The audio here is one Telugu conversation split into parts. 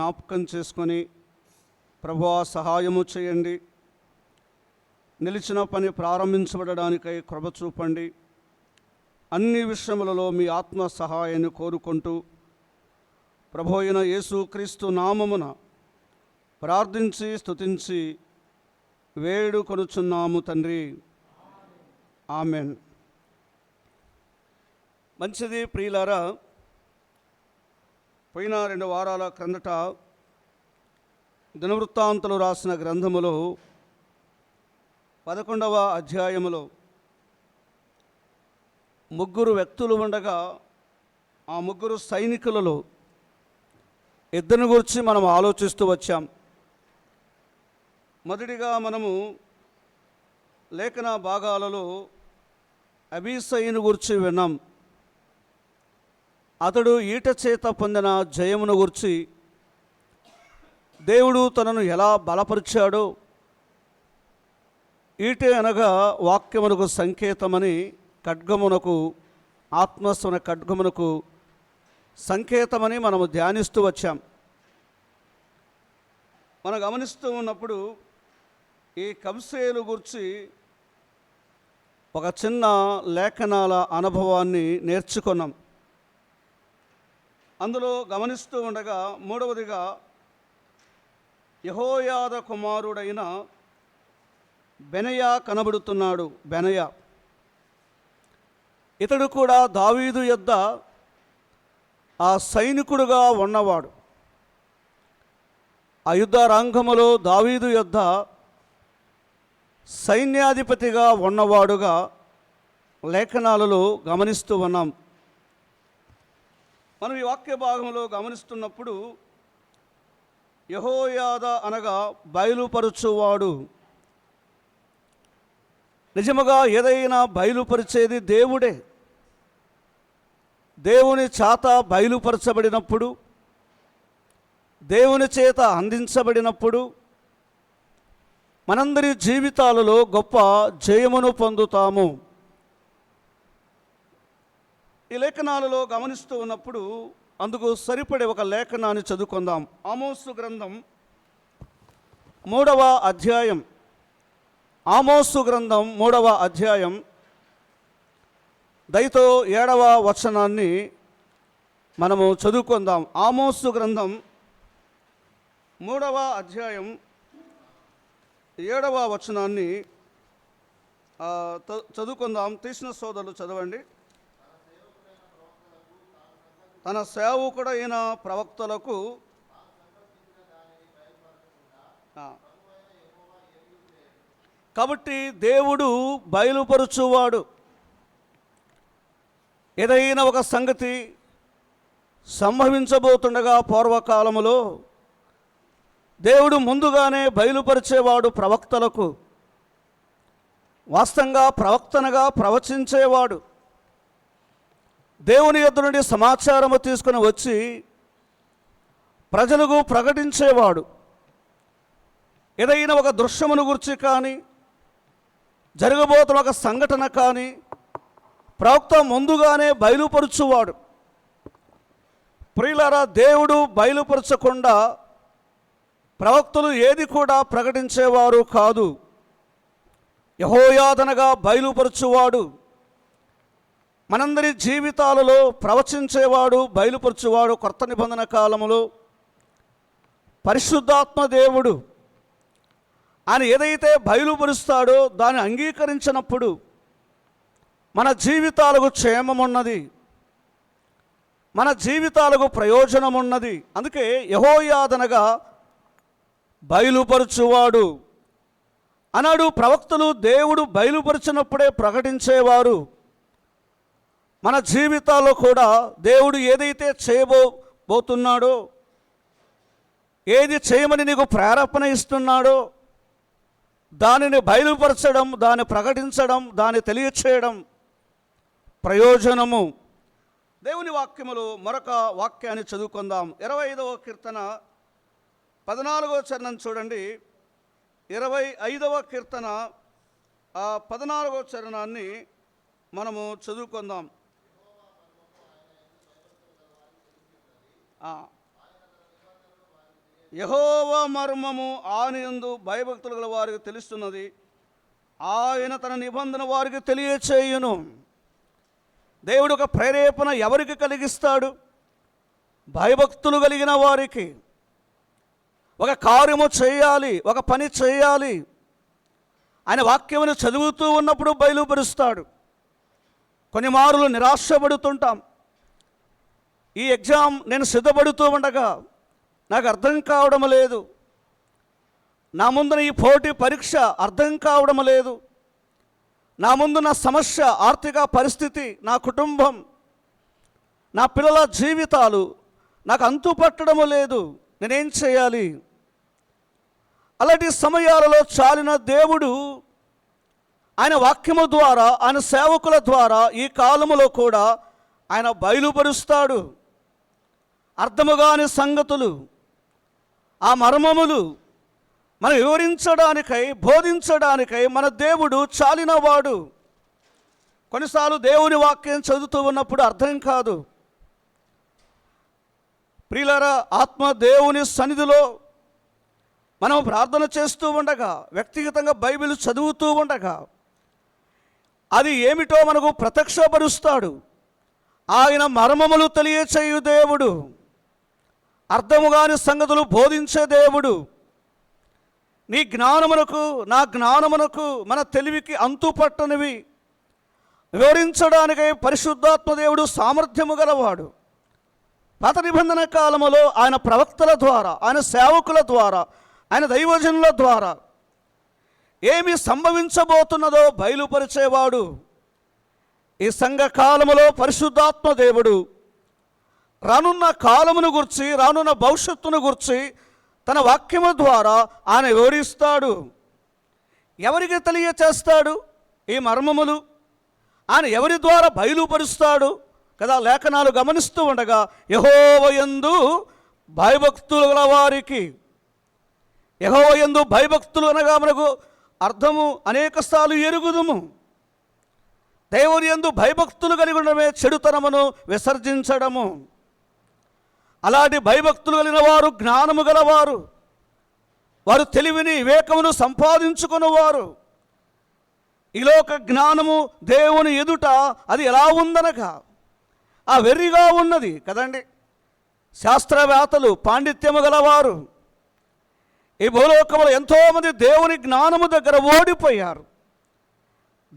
జ్ఞాపకం చేసుకొని ప్రభువా సహాయము చేయండి, నిలిచిన పని ప్రారంభించబడడానికై కృప చూపండి. అన్ని విషయములలో మీ ఆత్మ సహాయాన్ని కోరుకుంటూ ప్రభు అయిన యేసుక్రీస్తు నామమున ప్రార్థించి స్తుతించి వేడుకొనుచున్నాము తండ్రి, ఆమెన్. మంచిది ప్రియులారా, పోయిన 2 వారాల క్రిందట దినవృత్తాంతులు రాసిన గ్రంథములో 11వ అధ్యాయములో 3 వ్యక్తులు ఉండగా ఆ 3 సైనికులలో 2 గురించి మనం ఆలోచిస్తూ వచ్చాం. మొదటిగా మనము లేఖన భాగాలలో అబీసయిని గురించి విన్నాం. అతడు ఈట చేత పొందిన జయమును గురించి, దేవుడు తనను ఎలా బలపరిచాడో, ఈటే అనగా వాక్యమునకు సంకేతమని, ఖడ్గమునకు, ఆత్మస్వన ఖడ్గమునకు సంకేతమని మనము ధ్యానిస్తూ వచ్చాం. మనం గమనిస్తూ ఉన్నప్పుడు ఈ కంసేలు గురించి ఒక చిన్న లేఖనాల అనుభవాన్ని నేర్చుకున్నాం. అందులో గమనిస్తూ ఉండగా మూడవదిగా యెహోయాదా కుమారుడైన బెనయా కనబడుతున్నాడు. బెనయా ఇతడు కూడా దావీదు యొద్ద ఆ సైనికుడుగా ఉన్నవాడు. ఆ యుద్ధ రంగములో దావీదు యొద్ద సైన్యాధిపతిగా ఉన్నవాడుగా లేఖనాలలో గమనిస్తూ ఉన్నాం. మనం ఈ వాక్య భాగంలో గమనిస్తున్నప్పుడు యెహోయాదా అనగా బయలుపరచువాడు. నిజముగా ఏదైనా బయలుపరిచేది దేవుడే. దేవుని చేత బయలుపరచబడినప్పుడు, దేవుని చేత అందించబడినప్పుడు మనందరి జీవితాలలో గొప్ప జయమును పొందుతాము. ఈ లేఖనాలలో గమనిస్తూ ఉన్నప్పుడు అందుకు సరిపడే ఒక లేఖనాన్ని చదువుకుందాం. ఆమోసు గ్రంథం 3వ అధ్యాయం. ఆమోసు గ్రంథం 3వ అధ్యాయం దయతో 7వ వచనాన్ని మనము చదువుకుందాం. ఆమోసు గ్రంథం 3వ అధ్యాయం 7వ వచనాన్ని చదువుకుందాం. తీసిన సోదరులు చదవండి. తన సేవకుడైన ప్రవక్తలకు కాబట్టి దేవుడు బయలుపరుచువాడు. ఏదైనా ఒక సంగతి సంభవించబోతుండగా పూర్వకాలములో దేవుడు ముందుగానే బయలుపరిచేవాడు ప్రవక్తలకు. వాస్తవంగా ప్రవక్తనగా ప్రవచించేవాడు. దేవుని యొద్ద నుండి సమాచారము తీసుకుని వచ్చి ప్రజలకు ప్రకటించేవాడు. ఏదైనా ఒక దృశ్యమును గురించి కానీ, జరగబోతున్న ఒక సంఘటన కానీ ప్రవక్త ముందుగానే బయలుపరుచువాడు. ప్రియులారా, దేవుడు బయలుపరచకుండా ప్రవక్తలు ఏది కూడా ప్రకటించేవారు కాదు. యెహోయాదనగా బయలుపరచువాడు. మనందరి జీవితాలలో ప్రవచించేవాడు, బయలుపరచువాడు. కొత్త నిబంధన కాలములో పరిశుద్ధాత్మ దేవుడు ఆయన ఏదైతే బయలుపరుస్తాడో దాన్ని అంగీకరించినప్పుడు మన జీవితాలకు క్షేమమున్నది, మన జీవితాలకు ప్రయోజనం ఉన్నది. అందుకే యెహోయాదనగా బయలుపరచువాడు అన్నాడు. ప్రవక్తలు దేవుడు బయలుపరిచినప్పుడే ప్రకటించేవారు. మన జీవితాల్లో కూడా దేవుడు ఏదైతే చేయబోతున్నాడో, ఏది చేయమని నీకు ప్రేరేపణ ఇస్తున్నాడో దానిని బయలుపరచడం, దాన్ని ప్రకటించడం, దాన్ని తెలియచేయడం ప్రయోజనము. దేవుని వాక్యములో మరొక వాక్యాన్ని చదువుకుందాం. 25వ కీర్తన 14వ చరణం చూడండి. 25వ కీర్తన 14వ చరణాన్ని మనము చదువుకుందాం. యెహోవా మర్మము ఆయనయందు భయభక్తులు గల వారికి తెలుస్తున్నది, ఆయన తన నిబంధన వారికి తెలియచేయును. దేవుడు ఒక ప్రేరేపణ ఎవరికి కలిగిస్తాడు? భయభక్తులు కలిగిన వారికి. ఒక కార్యము చేయాలి, ఒక పని చేయాలి, ఆయన వాక్యమును చదువుతూ ఉన్నప్పుడు బయలుపరుస్తాడు. కొన్ని మారులు నిరాశపడుతుంటాం. ఈ ఎగ్జామ్ నేను సిద్ధపడుతూ ఉండగా నాకు అర్థం కావడం లేదు, నా ముందున ఈ పోటీ పరీక్ష అర్థం కావడం లేదు, నా ముందున్న సమస్య ఆర్థిక పరిస్థితి, నా కుటుంబం, నా పిల్లల జీవితాలు నాకు అంతు పట్టడం లేదు, నేనేం చేయాలి? అలాంటి సమయాలలో చాలిన దేవుడు ఆయన వాక్యము ద్వారా, ఆయన సేవకుల ద్వారా ఈ కాలములో కూడా ఆయన బయలుపరుస్తాడు. అర్థముగాని సంగతులు, ఆ మర్మములు మనం వివరించడానికై, బోధించడానికై మన దేవుడు చాలినవాడు. కొన్నిసార్లు దేవుని వాక్యం చదువుతూ ఉన్నప్పుడు అర్థం కాదు. ప్రియులారా, ఆత్మ దేవుని సన్నిధిలో మనం ప్రార్థన చేస్తూ ఉండగా, వ్యక్తిగతంగా బైబిల్ చదువుతూ ఉండగా అది ఏమిటో మనకు ప్రత్యక్షపరుస్తాడు. ఆయన మర్మములు తెలియచేయు దేవుడు, అర్థము కాని సంగతులు బోధించే దేవుడు. నీ జ్ఞానమునకు, నా జ్ఞానమునకు, మన తెలివికి అంతుపట్టనివి వివరించడానికై పరిశుద్ధాత్మ దేవుడు సామర్థ్యము గలవాడు. పాత నిబంధన కాలములో ఆయన ప్రవక్తల ద్వారా, ఆయన సేవకుల ద్వారా, ఆయన దైవజనుల ద్వారా ఏమి సంభవించబోతున్నదో బయలుపరిచేవాడు. ఈ సంఘకాలములో పరిశుద్ధాత్మ దేవుడు రానున్న కాలమును గురించి, రానున్న భవిష్యత్తును గురించి తన వాక్యము ద్వారా ఆయన వివరిస్తాడు. ఎవరికి తెలియచేస్తాడు ఈ మర్మములు? ఆయన ఎవరి ద్వారా బయలుపరుస్తాడు కదా? లేఖనాలు గమనిస్తూ ఉండగా యెహోవాయందు భయభక్తులు గల వారికి. యెహోవాయందు భయభక్తులు అనగా మనకు అర్థము అనేకసార్లు ఎరుగుదుము. దేవుని యందు భయభక్తులు కలిగి ఉండడమే చెడుతనమును విసర్జించడము. అలాంటి భయభక్తులు కలిగిన వారు జ్ఞానము గలవారు, వారు తెలివిని, వివేకమును సంపాదించుకున్నవారు. ఈలోక జ్ఞానము దేవుని ఎదుట అది ఎలా ఉందనగా ఆ వెర్రిగా ఉన్నది కదండి. శాస్త్రవేత్తలు, పాండిత్యము గలవారు ఈ భూలోకములో ఎంతోమంది దేవుని జ్ఞానము దగ్గర ఓడిపోయారు.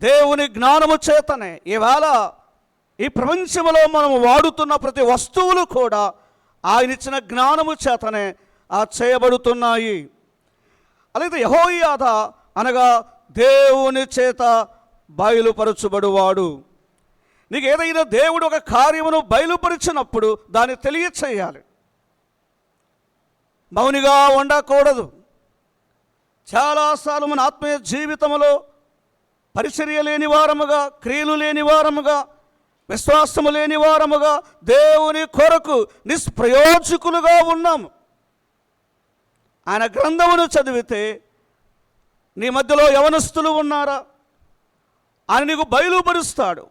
దేవుని జ్ఞానము చేతనే ఈవేళ ఈ ప్రపంచంలో మనం వాడుతున్న ప్రతి వస్తువులు కూడా ఆయన ఇచ్చిన జ్ఞానము చేతనే చేయబడుతున్నాయి. అలాగే యెహోయాదా అనగా దేవుని చేత బయలుపరచబడువాడు. నీకు ఏదైనా దేవుడు ఒక కార్యమును బయలుపరిచినప్పుడు దాన్ని తెలియచేయాలి, మౌనిగా ఉండకూడదు. చాలాసార్లు మన ఆత్మీయ జీవితంలో పరిచర్య లేని వారముగా, క్రియలు లేని వారముగా, విశ్వాసము లేని వారముగా, దేవుని కొరకు నిష్ప్రయోజకులుగా ఉన్నాము. ఆయన గ్రంథమును చదివితే నీ మధ్యలో యవనస్తులు ఉన్నారా? ఆయన నీకు బయలుపరుస్తాడు,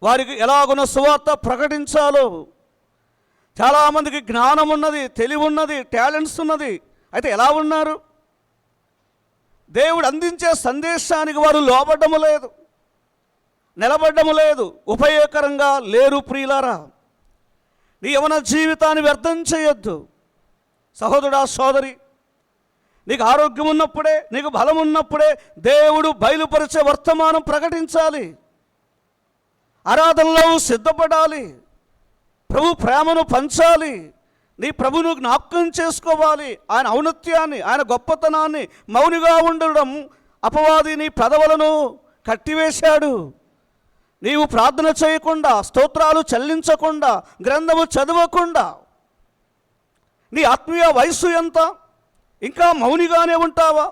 వారికి ఎలాగున్న సువార్త ప్రకటించాలో. చాలామందికి జ్ఞానం ఉన్నది, తెలివి ఉన్నది, టాలెంట్స్ ఉన్నది, అయితే ఎలా ఉన్నారు? దేవుడు అందించే సందేశానికి వారు లోబడ్డము లేదు, నిలబడ్డము లేదు, ఉపయోగకరంగా లేరు. ప్రియులారా, నీ యవన జీవితాన్ని వ్యర్థం చేయొద్దు. సహోదరుడా, సోదరి, నీకు ఆరోగ్యం ఉన్నప్పుడే, నీకు బలం ఉన్నప్పుడే దేవుడు బయలుపరిచే వర్తమానం ప్రకటించాలి. ఆరాధనలో సిద్ధపడాలి, ప్రభు ప్రేమను పంచాలి, నీ ప్రభును జ్ఞాపకం చేసుకోవాలి, ఆయన ఔన్నత్యాన్ని, ఆయన గొప్పతనాన్ని. మౌనిగా ఉండడం అపవాది నీ పెదవులను కట్టివేశాడు. నీవు ప్రార్థన చేయకుండా, స్తోత్రాలు చెల్లించకుండా, గ్రంథము చదవకుండా నీ ఆత్మీయ వయస్సు ఎంత? ఇంకా మౌనిగానే ఉంటావా?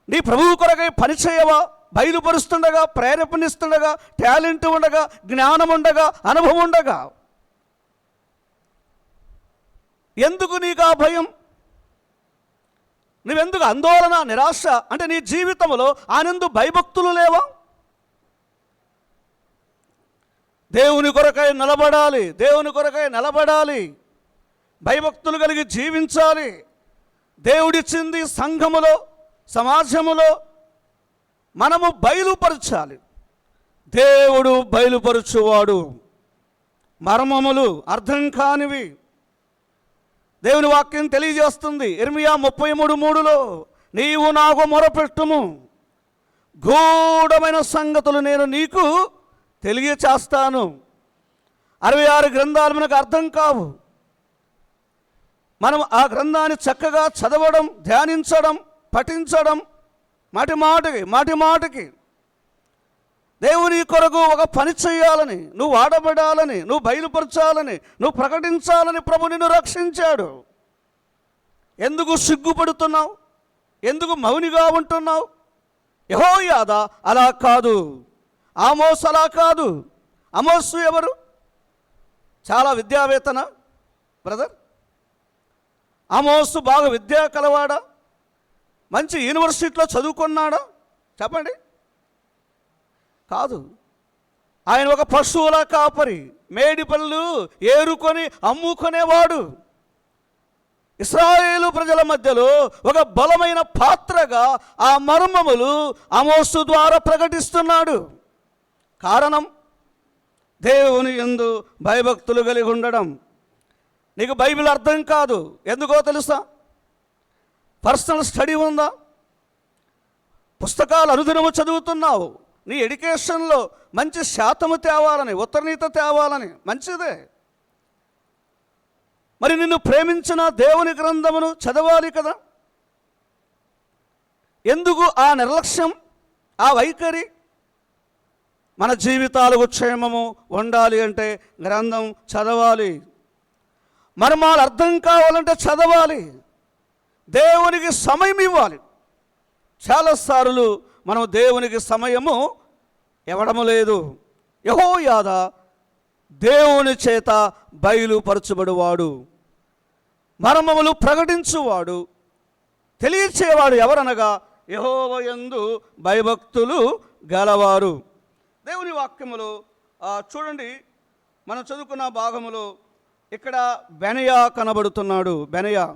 నీ ప్రభువు కొరకై పనిచేయవా? బయలుపరుస్తుండగా, ప్రేరేపణిస్తుండగా, టాలెంట్ ఉండగా, జ్ఞానం ఉండగా, అనుభవం ఉండగా ఎందుకు నీకు ఆ భయం? నువ్వెందుకు ఆందోళన, నిరాశ? అంటే నీ జీవితంలో ఆనందు భయభక్తులు లేవా? దేవుని కొరకై నిలబడాలి, దేవుని కొరకై నిలబడాలి, భయభక్తులు కలిగి జీవించాలి. దేవుడిచ్చింది సంఘములో, సమాజములో మనము బయలుపరచాలి. దేవుడు బయలుపరచువాడు. మర్మములు అర్థం కానివి దేవుని వాక్యం తెలియజేస్తుంది. ఇర్మియా 33:3లో నీవు నాకు మొరపెట్టుము, గూఢమైన సంగతులు నేను నీకు తెలియచేస్తాను. 66 గ్రంథాలు మనకు అర్థం కావు. మనం ఆ గ్రంథాన్ని చక్కగా చదవడం, ధ్యానించడం, పఠించడం, మాటి మాటికి దేవుని కొరకు ఒక పని చేయాలని, నువ్వు వాడబడాలని, నువ్వు బయలుపరచాలని, నువ్వు ప్రకటించాలని ప్రభు నిన్ను రక్షించాడు. ఎందుకు సిగ్గుపడుతున్నావు? ఎందుకు మౌనిగా ఉంటున్నావు? యెహోయాదా అలా కాదు, ఆమోసు అలా కాదు. ఆమోసు ఎవరు? చాలా విద్యావేత్తనా బ్రదర్? ఆమోసు బాగా విద్యా కలవాడా? మంచి యూనివర్సిటీలో చదువుకున్నాడా? చెప్పండి. కాదు. ఆయన ఒక పశువుల కాపరి, మేడి పళ్ళు ఏరుకొని అమ్ముకునేవాడు. ఇశ్రాయేలు ప్రజల మధ్యలో ఒక బలమైన పాత్రగా ఆ మర్మములు ఆమోసు ద్వారా ప్రకటిస్తున్నాడు. కారణం దేవుని యందు భయభక్తులు కలిగి ఉండడం. నీకు బైబిల్ అర్థం కాదు, ఎందుకో తెలుసా? పర్సనల్ స్టడీ ఉందా? పుస్తకాలు అనుదినము చదువుతున్నావు, నీ ఎడ్యుకేషన్లో మంచి శాతము తేవాలని, ఉత్తరీత తేవాలని, మంచిదే. మరి నిన్ను ప్రేమించిన దేవుని గ్రంథమును చదవాలి కదా. ఎందుకు ఆ నిర్లక్ష్యం, ఆ వైఖరి? మన జీవితాలకు క్షేమము ఉండాలి అంటే గ్రంథం చదవాలి. మర్మాలు అర్థం కావాలంటే చదవాలి. దేవునికి సమయం ఇవ్వాలి. చాలాసార్లు మనం దేవునికి సమయము ఇవ్వడము లేదు. యెహోయాదా దేవుని చేత బయలుపరచబడువాడు, మర్మములు ప్రకటించువాడు, తెలియచేవాడు. ఎవరనగా యెహోవా యందు భయభక్తులు గలవారు. దేవుని వాక్యములో చూడండి, మనం చదువుకున్న భాగములో ఇక్కడ బెనయా కనబడుతున్నాడు. బెనయా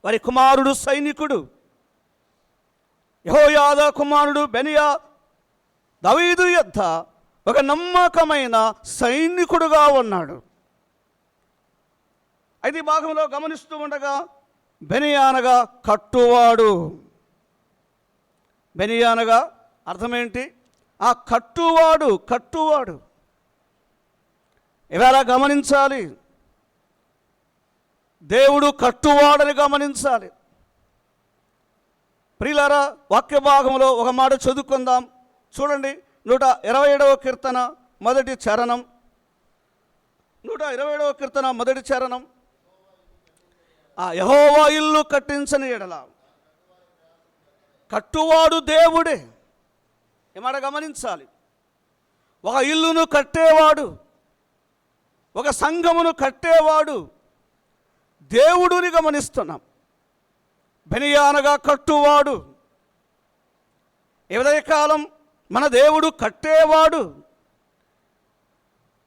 వారి కుమారుడు, సైనికుడు. యెహోయాదా కుమారుడు బెనయా దావీదు యొద్ద ఒక నమ్మకమైన సైనికుడుగా ఉన్నాడు. అయితే ఈ భాగంలో గమనిస్తూ ఉండగా బెనయా అనగా కట్టువాడు. బెనయా అనగా అర్థమేంటి? ఆ కట్టువాడు. ఇవాళ గమనించాలి, దేవుడు కట్టువాడని గమనించాలి. ప్రియులారా, వాక్య భాగంలో ఒక మాట చదువుకుందాం. చూడండి, 127వ కీర్తన మొదటి చరణం. 127వ కీర్తన మొదటి చరణం. యెహోవా ఇల్లు కట్టించని ఎడల కట్టువాడు దేవుడే. ఏమాట గమనించాలి, ఒక ఇల్లును కట్టేవాడు, ఒక సంఘమును కట్టేవాడు దేవుడుని గమనిస్తున్నాం. బెనయా అనగా కట్టువాడు. కాలం మన దేవుడు కట్టేవాడు.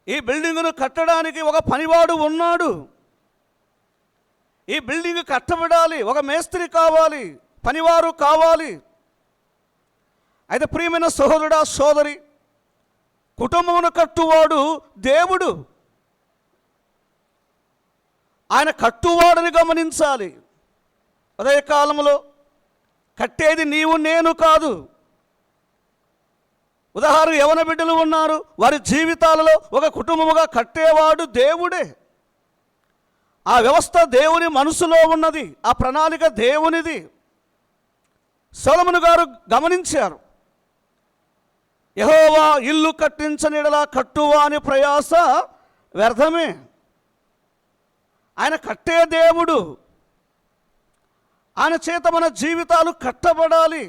ఈ బిల్డింగును కట్టడానికి ఒక పనివాడు ఉన్నాడు. ఈ బిల్డింగ్ కట్టబడాలి, ఒక మేస్త్రి కావాలి, పనివారు కావాలి. అయితే ప్రియమైన సహోదరుడా, సోదరి, కుటుంబమును కట్టువాడు దేవుడు. ఆయన కట్టువాడని గమనించాలి. ఉదయకాలంలో కట్టేది నీవు నేను కాదు. ఉదాహరణ, యవన బిడ్డలు ఉన్నారు, వారి జీవితాలలో ఒక కుటుంబముగా కట్టేవాడు దేవుడే. ఆ వ్యవస్థ దేవుని మనసులో ఉన్నది, ఆ ప్రణాళిక దేవునిది. సొలొమోను గారు గమనించారు, యెహోవా ఇల్లు కట్టించని యెడల కట్టువాని ప్రయాస వ్యర్థమే. ఆయన కట్టే దేవుడు. ఆయన చేత మన జీవితాలు కట్టబడాలి.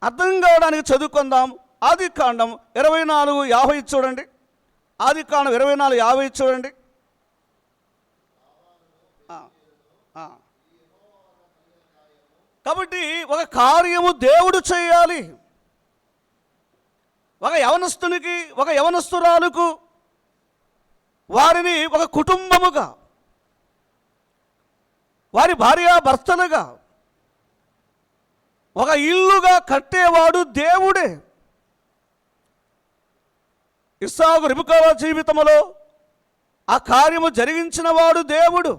అర్థం కావడానికి చదువుకుందాం. ఆదికాండం 24:50 చూడండి. ఆదికాండం 24:50 చూడండి. కాబట్టి ఒక కార్యము దేవుడు చేయాలి. ఒక యవనస్తునికి, ఒక యవనస్తురాలకు, వారిని ఒక కుటుంబముగా, వారి భార్యాభర్తలుగా ఒక ఇల్లుగా కట్టేవాడు దేవుడే. ఇస్సాకు రిబెకా జీవితంలో ఆ కార్యము జరిగించిన వాడు దేవుడు.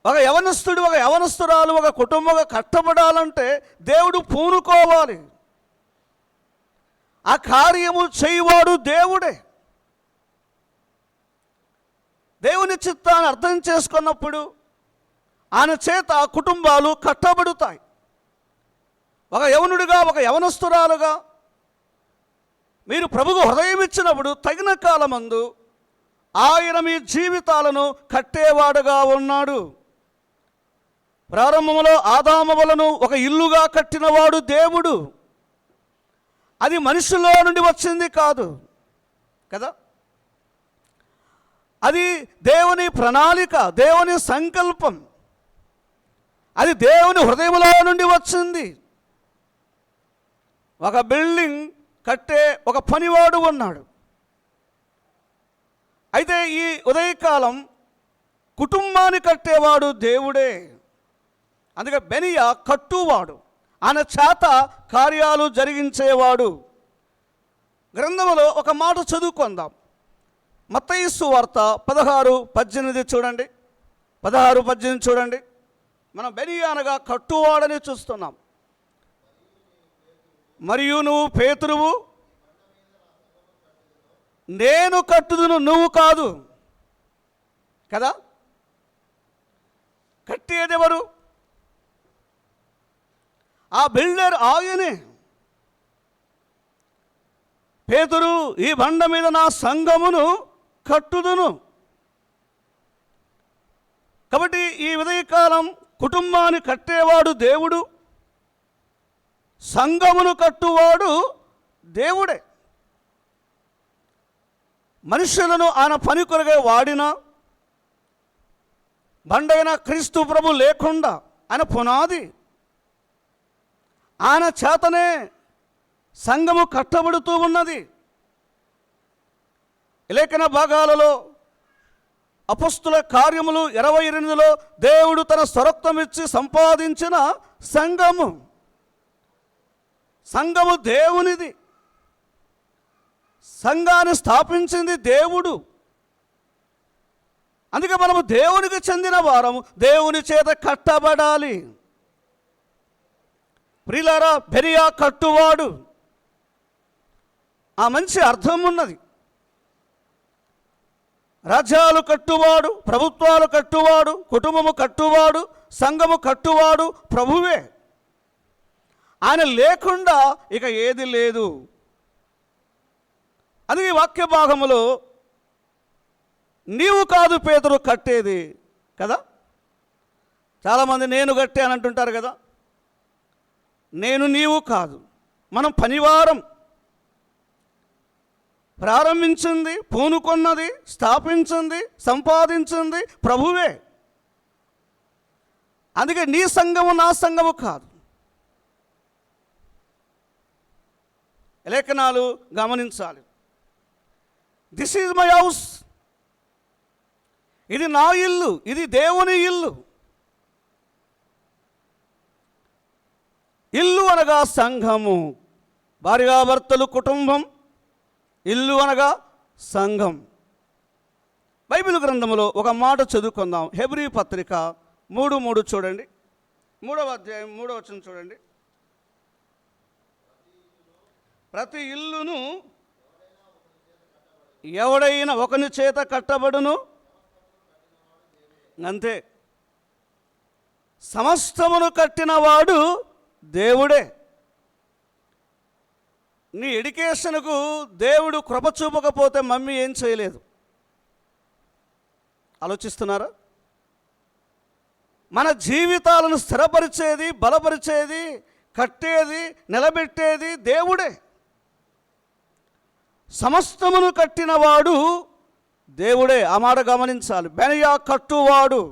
ఒక యవనస్తుడు, ఒక యవనస్తురాలు, ఒక కుటుంబంగా కట్టబడాలంటే దేవుడు పూనుకోవాలి. ఆ కార్యము చేయవాడు దేవుడే. దేవుని చిత్తాన్ని అర్థం చేసుకున్నప్పుడు ఆయన చేత ఆ కుటుంబాలు కట్టబడుతాయి. ఒక యవనుడిగా, ఒక యవనస్తురాలుగా మీరు ప్రభువు హృదయం ఇచ్చినప్పుడు తగిన కాలమందు ఆయన మీ జీవితాలను కట్టేవాడుగా ఉన్నాడు. ప్రారంభంలో ఆదాములను ఒక ఇల్లుగా కట్టినవాడు దేవుడు. అది మనుషుల్లో నుండి వచ్చింది కాదు కదా, అది దేవుని ప్రణాళిక, దేవుని సంకల్పం. అది దేవుని హృదయంలో నుండి వచ్చింది. ఒక బిల్డింగ్ కట్టే ఒక పనివాడు ఉన్నాడు. అయితే ఈ ఉదయకాలం కుటుంబాన్ని కట్టేవాడు దేవుడే. అందుకే బెనియా కట్టువాడు, ఆయన చేత కార్యాలు జరిగించేవాడు. గ్రంథములో ఒక మాట చదువుకుందాం. మత్తయి సువార్త 16:18 చూడండి. 16:18 చూడండి. మనం బెనియా అనగా కట్టువాడని చూస్తున్నాం. మరియు నువ్వు పేతురువు, నేను కట్టుదును, నువ్వు కాదు కదా. కట్టేదెవరు? ఆ బిల్డర్ ఆయనే. పేతురు, ఈ బండ మీద నా సంఘమును కట్టుదును. కాబట్టి ఈ ఉదయకాలం కుటుంబాన్ని కట్టేవాడు దేవుడు, సంఘమును కట్టువాడు దేవుడే. మనుషులను ఆయన పని కొరగా వాడిన బండైన క్రీస్తు ప్రభు లేకుండా ఆయన పునాది, ఆయన చేతనే సంఘము కట్టబడుతూ ఉన్నది. లేఖన భాగాలలో అపొస్తలుల కార్యములు 28లో దేవుడు తన స్వరక్తం ఇచ్చి సంపాదించిన సంఘము. సంఘము దేవునిది. సంఘాన్ని స్థాపించింది దేవుడు. అందుకే మనము దేవునికి చెందిన వారము, దేవుని చేత కట్టబడాలి. ప్రియులారా, బెనియా కట్టువాడు, ఆ మంచి అర్థం ఉన్నది. రాజ్యాలు కట్టువాడు, ప్రభుత్వాలు కట్టువాడు, కుటుంబము కట్టువాడు, సంఘము కట్టువాడు ప్రభువే. ఆయన లేకుండా ఇక ఏది లేదు. అది ఈ వాక్య భాగములో నీవు కాదు పేతురు కట్టేది కదా. చాలామంది నేను కట్టాను అంటుంటారు కదా. నేను, నీవు కాదు, మనం పనివారం. ప్రారంభించింది, పూనుకొన్నది, స్థాపించింది, సంపాదించింది ప్రభువే. అందుకే నీ సంఘము నా సంఘము కాదు. లేఖనాలు గమనించాలి. దిస్ ఈజ్ మై హౌస్, ఇది నా ఇల్లు, ఇది దేవుని ఇల్లు. ఇల్లు అనగా సంఘము, భార్యాభర్తలు కుటుంబం. ఇల్లు అనగా సంఘం. బైబిల్ గ్రంథంలో ఒక మాట చదువుకుందాం. హెబ్రీ పత్రిక 3:3 చూడండి. 3వ అధ్యాయం 3వ వచనం చూడండి. ప్రతి ఇల్లును ఎవడైనా ఒకని చేత కట్టబడును, అంతే. సమస్తమును కట్టినవాడు దేవుడే. నీ ఎడ్యుకేషన్కు దేవుడు కృప చూపకపోతే మమ్మీ ఏం చేయలేదు. ఆలోచిస్తున్నారా? మన జీవితాలను స్థిరపరిచేది, బలపరిచేది, కట్టేది, నిలబెట్టేది దేవుడే. సమస్తమును కట్టినవాడు దేవుడే. ఆ మాట గమనించాలి. బెనియా కట్టువాడు.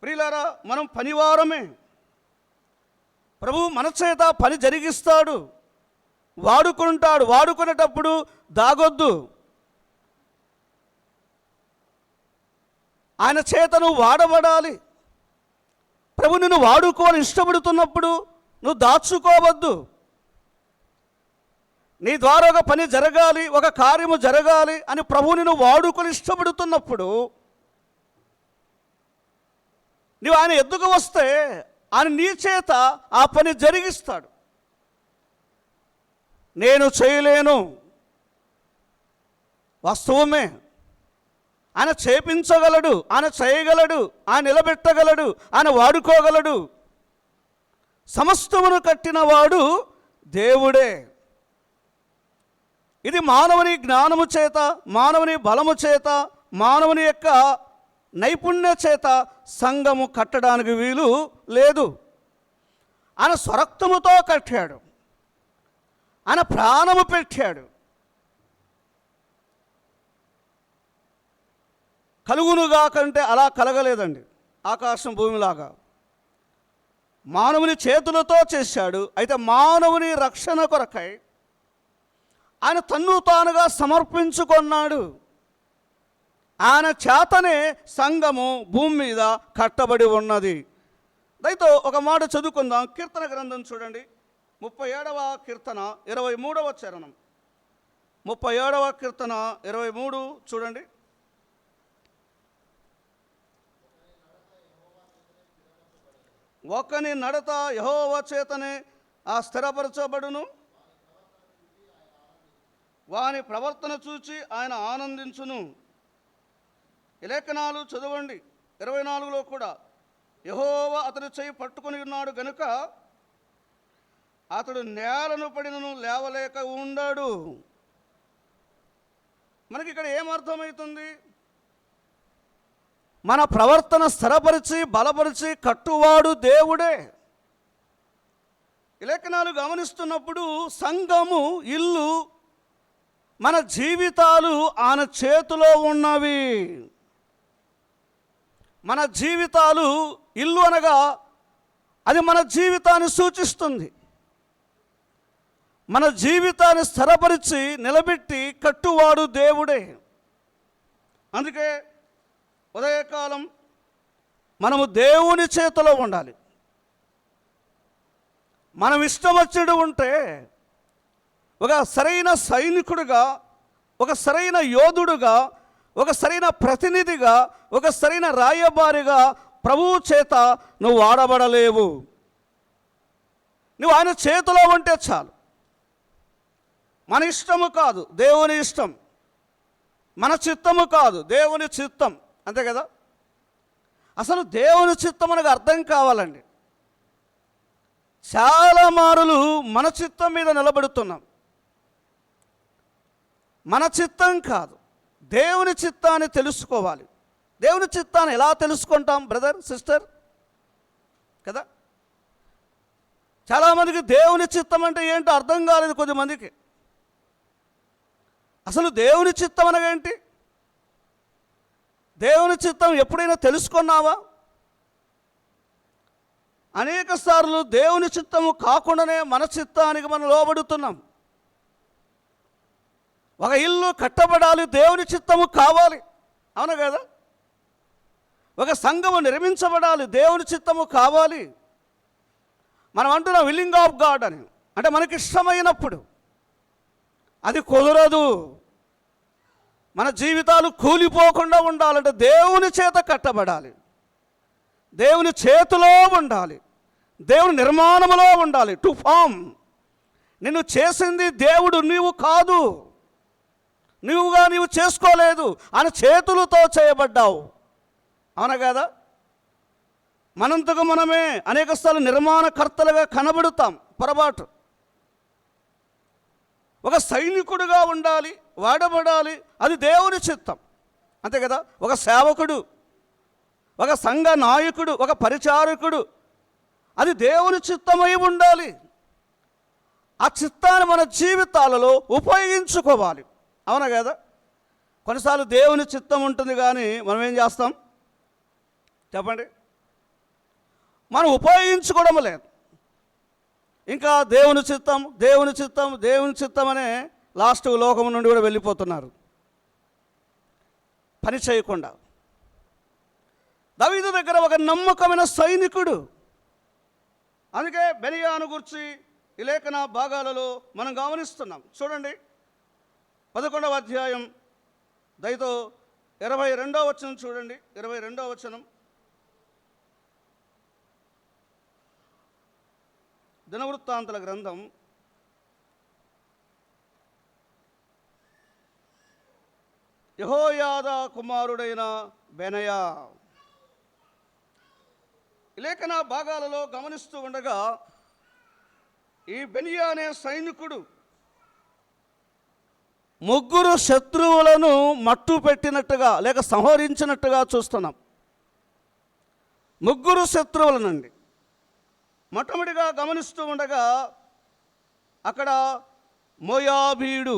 ప్రియులారా, మనం పనివారమే. ప్రభు మన చేత పని జరిగిస్తాడు, వాడుకుంటాడు. వాడుకునేటప్పుడు దాగొద్దు. ఆయన చేత నువ్వు వాడబడాలి. ప్రభు నిన్ను వాడుకోవాలని ఇష్టపడుతున్నప్పుడు నువ్వు దాచుకోవద్దు. నీ ద్వారా ఒక పని జరగాలి, ఒక కార్యము జరగాలి అని ప్రభు నిన్ను వాడుకొని ఇష్టపడుతున్నప్పుడు నువ్వు ఆయన ఎద్దుకు వస్తే ఆయన నీ చేత ఆ పని జరిగిస్తాడు. నేను చేయలేను, వాస్తవమే. ఆయన చేపించగలడు, ఆయన చేయగలడు, ఆయన నిలబెట్టగలడు, ఆయన వాడుకోగలడు. సమస్తమును కట్టినవాడు దేవుడే. ఇది మానవుని జ్ఞానము చేత, మానవుని బలము చేత, మానవుని యొక్క నైపుణ్య చేత సంఘము కట్టడానికి వీలు లేదు. ఆయన స్వరక్తముతో కట్టాడు, ఆయన ప్రాణము పెట్టాడు. కలుగునుగా కంటే అలా కలగలేదండి. ఆకాశం భూమిలాగా మానవుని చేతులతో చేశాడు. అయితే మానవుని రక్షణ కొరకై ఆయన తన్ను తానుగా సమర్పించుకున్నాడు. ఆయన చేతనే సంఘము భూమి మీద కట్టబడి ఉన్నది. దయతో ఒక మాట చదువుకుందాం. కీర్తన గ్రంథం చూడండి, 37వ కీర్తన 23వ చరణం. 37వ కీర్తన 23 చూడండి. ఒకని నడత యెహోవా చేతనే ఆ స్థిరపరచబడును, వాని ప్రవర్తన చూచి ఆయన ఆనందించును. ఈ లేఖనాలు చదవండి. 24లో కూడా యెహోవా అతడి చేయి పట్టుకొని ఉన్నాడు గనుక అతడు నేలను పడినను లేవలేక ఉండాడు. మనకి ఇక్కడ ఏమర్థమవుతుంది? మన ప్రవర్తన స్థిరపరిచి బలపరిచి కట్టువాడు దేవుడే. ఈ లేఖనాలు గమనిస్తున్నప్పుడు సంఘము, ఇల్లు, మన జీవితాలు ఆయన చేతిలో ఉన్నవి. మన జీవితాలు, ఇల్లు అనగా అది మన జీవితాన్ని సూచిస్తుంది. మన జీవితాన్ని స్థిరపరిచి నిలబెట్టి కట్టువాడు దేవుడే. అందుకే ఉదయకాలం మనము దేవుని చేతిలో ఉండాలి. మనం ఇష్టం వచ్చేడు ఉంటే ఒక సరైన సైనికుడిగా, ఒక సరైన యోధుడుగా, ఒక సరైన ప్రతినిధిగా, ఒక సరైన రాయబారిగా ప్రభువు చేత నువ్వు వాడబడలేవు. నువ్వు ఆయన చేతిలో ఉంటే చాలు. మన ఇష్టము కాదు, దేవుని ఇష్టం. మన చిత్తము కాదు, దేవుని చిత్తం. అంతే కదా? అసలు దేవుని చిత్తం మనకు అర్థం కావాలండి. చాలా మారులు మన చిత్తం మీద నిలబడుతున్నాం. మన చిత్తం కాదు, దేవుని చిత్తాన్ని తెలుసుకోవాలి. దేవుని చిత్తాన్ని ఎలా తెలుసుకుంటాం బ్రదర్, సిస్టర్? కదా, చాలామందికి దేవుని చిత్తం అంటే ఏంటో అర్థం కాలేదు. కొద్దిమందికి అసలు దేవుని చిత్తం అనగేంటి? దేవుని చిత్తం ఎప్పుడైనా తెలుసుకున్నావా? అనేక సార్లు దేవుని చిత్తము కాకుండానే మన చిత్తానికి మనం లోబడుతున్నాం. ఒక ఇల్లు కట్టబడాలి, దేవుని చిత్తము కావాలి, అవును కదా? ఒక సంఘము నిర్మించబడాలి, దేవుని చిత్తము కావాలి. మనం అంటున్నాం విల్లింగ్ ఆఫ్ గాడ్ అని. అంటే మనకి ఇష్టమైనప్పుడు అది కుదరదు. మన జీవితాలు కూలిపోకుండా ఉండాలంటే దేవుని చేత కట్టబడాలి, దేవుని చేతిలో ఉండాలి, దేవుని నిర్మాణములో ఉండాలి. To form. నిన్ను చేసింది దేవుడు, నీవు కాదు. నీవు చేసుకోలేదు, ఆయన చేతులతో చేయబడ్డావు, అవునా కదా? మనంతకు మనమే అనేక సార్లు నిర్మాణకర్తలుగా కనబడుతాం. పొరపాటు. ఒక సైనికుడుగా ఉండాలి, వాడబడాలి, అది దేవుని చిత్తం. అంతే కదా? ఒక సేవకుడు, ఒక సంఘ నాయకుడు, ఒక పరిచారకుడు, అది దేవుని చిత్తమై ఉండాలి. ఆ చిత్తాన్ని మన జీవితాలలో ఉపయోగించుకోవాలి, అవునా కదా? కొన్నిసార్లు దేవుని చిత్తం ఉంటుంది కానీ మనం ఏం చేస్తాం చెప్పండి? మనం ఉపయోగించుకోవడం లేదు. ఇంకా దేవుని చిత్తం, దేవుని చిత్తం, దేవుని చిత్తం అనే లాస్ట్ లోకం నుండి కూడా వెళ్ళిపోతున్నారు పని చేయకుండా. దావీదు దగ్గర ఒక నమ్మకమైన సైనికుడు. అందుకే బెనియాను గురించి ఈ లేఖన భాగాలలో మనం గమనిస్తున్నాం. చూడండి 11వ అధ్యాయం దయతో 22వ వచనం చూడండి. 22వ వచనం, దినవృత్తాంతాల గ్రంథం 'యెహోయాదా కుమారుడైన బెనయా. లేఖన భాగాలలో గమనిస్తూ ఉండగా ఈ బెనియా అనే సైనికుడు ముగ్గురు శత్రువులను మట్టు పెట్టినట్టుగా లేక సంహరించినట్టుగా చూస్తున్నాం. ముగ్గురు శత్రువులనండి. మొట్టమొదటిగా గమనిస్తూ ఉండగా అక్కడ మోయాబీయుడు.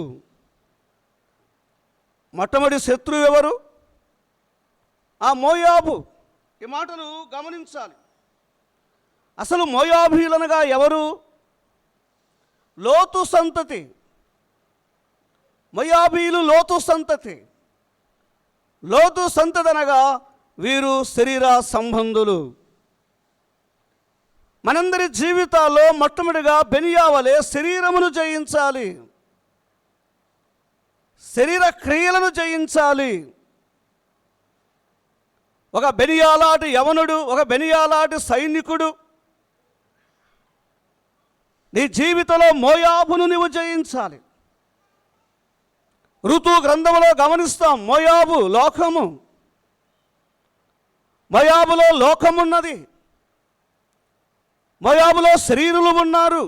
మొట్టమొదటి శత్రువు ఎవరు? ఆ మోయాబు. ఈ మాటలు గమనించాలి. అసలు మోయాబీయులనగా ఎవరు? లోతు సంతతి. మోయాబీయులు లోతు సంతతి. లోతు సంతతి అనగా వీరు శరీర సంబంధులు. మనందరి జీవితాల్లో మొట్టమొదటిగా బెనియా వలె శరీరమును జయించాలి, శరీర క్రియలను జయించాలి. ఒక బెనియాలాంటి యవనుడు, ఒక బెనియాలాంటి సైనికుడు నీ జీవితంలో మోయాబును నీవు జయించాలి. ఋతు గ్రంథంలో గమనిస్తాం, మోయాబు లోకము. మోయాబులో లోకమున్నది. మోయాబులో శరీరులు ఉన్నారు.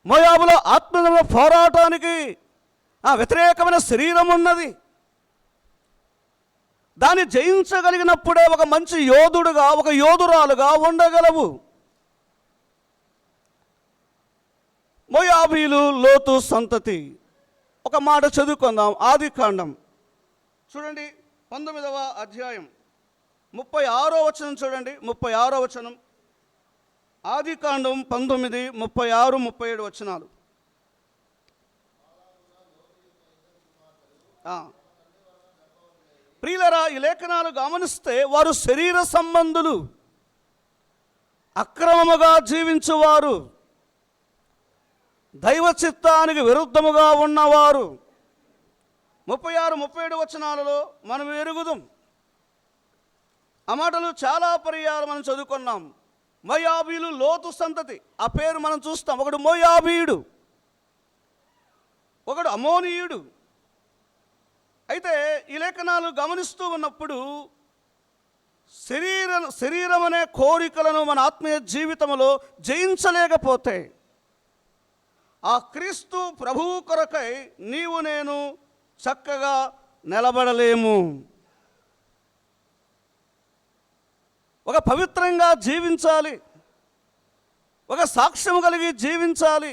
మోయాబులో ఆత్మ పోరాటానికి వ్యతిరేకమైన శరీరం ఉన్నది. దాన్ని జయించగలిగినప్పుడే ఒక మంచి యోధుడుగా, ఒక యోధురాలుగా ఉండగలవు. మోయాబీలు లోతు సంతతి. ఒక మాట చదువుకుందాం. ఆదికాండం చూడండి 19వ అధ్యాయం 36వ వచనం చూడండి. 36వ వచనం, ఆదికాండం 19, 36, 37 వచనాలు. ప్రియులరా, ఈ లేఖనాలు గమనిస్తే వారు శరీర సంబంధులు, అక్రమముగా జీవించువారు, దైవ చిత్తానికి విరుద్ధముగా ఉన్నవారు. 36, 37 వచనాలలో మనం ఎరుగుదాం. ఆ మాటలు చాలా పర్యాలు మనం చదువుకున్నాం. మోయాబీలు లోతు సంతతి. ఆ పేరు మనం చూస్తాం. ఒకడు మోయాబీయుడు, ఒకడు అమోనీయుడు. అయితే ఈ లేఖనాలు గమనిస్తూ ఉన్నప్పుడు శరీరం అనే కోరికలను మన ఆత్మీయ జీవితంలో జయించలేకపోతే ఆ క్రీస్తు ప్రభువు కొరకై నీవు నేను చక్కగా నిలబడలేము. ఒక పవిత్రంగా జీవించాలి, ఒక సాక్ష్యం కలిగి జీవించాలి.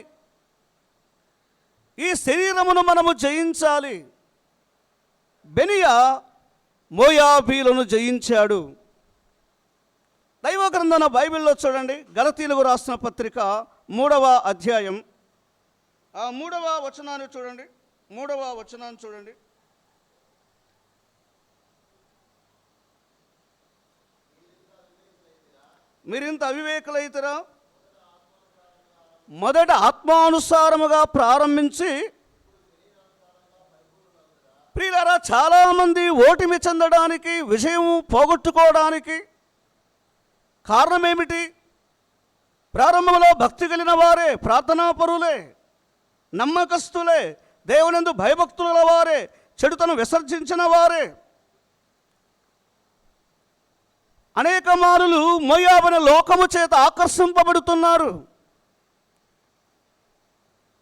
ఈ శరీరమును మనము జయించాలి. బెనియా మోయాబీలను జయించాడు. దైవ గ్రంథాన బైబిల్లో చూడండి, గలతీయులకు రాసిన పత్రిక 3వ అధ్యాయం 3వ వచనాన్ని చూడండి. 3వ వచనాన్ని చూడండి. మీరింత అవివేకులైతరా, మొదట ఆత్మానుసారముగా ప్రారంభించి, ప్రియులారా, చాలామంది ఓటమి చెందడానికి, విజయం పోగొట్టుకోవడానికి కారణం ఏమిటి? ప్రారంభంలో భక్తి కలిగిన వారే, ప్రార్థనాపరులే, నమ్మకస్తులే, దేవునందు భయభక్తుల వారే, చెడుతను విసర్జించిన వారే. అనేక మారులు మోయాబు లోకము చేత ఆకర్షింపబడుతున్నారు.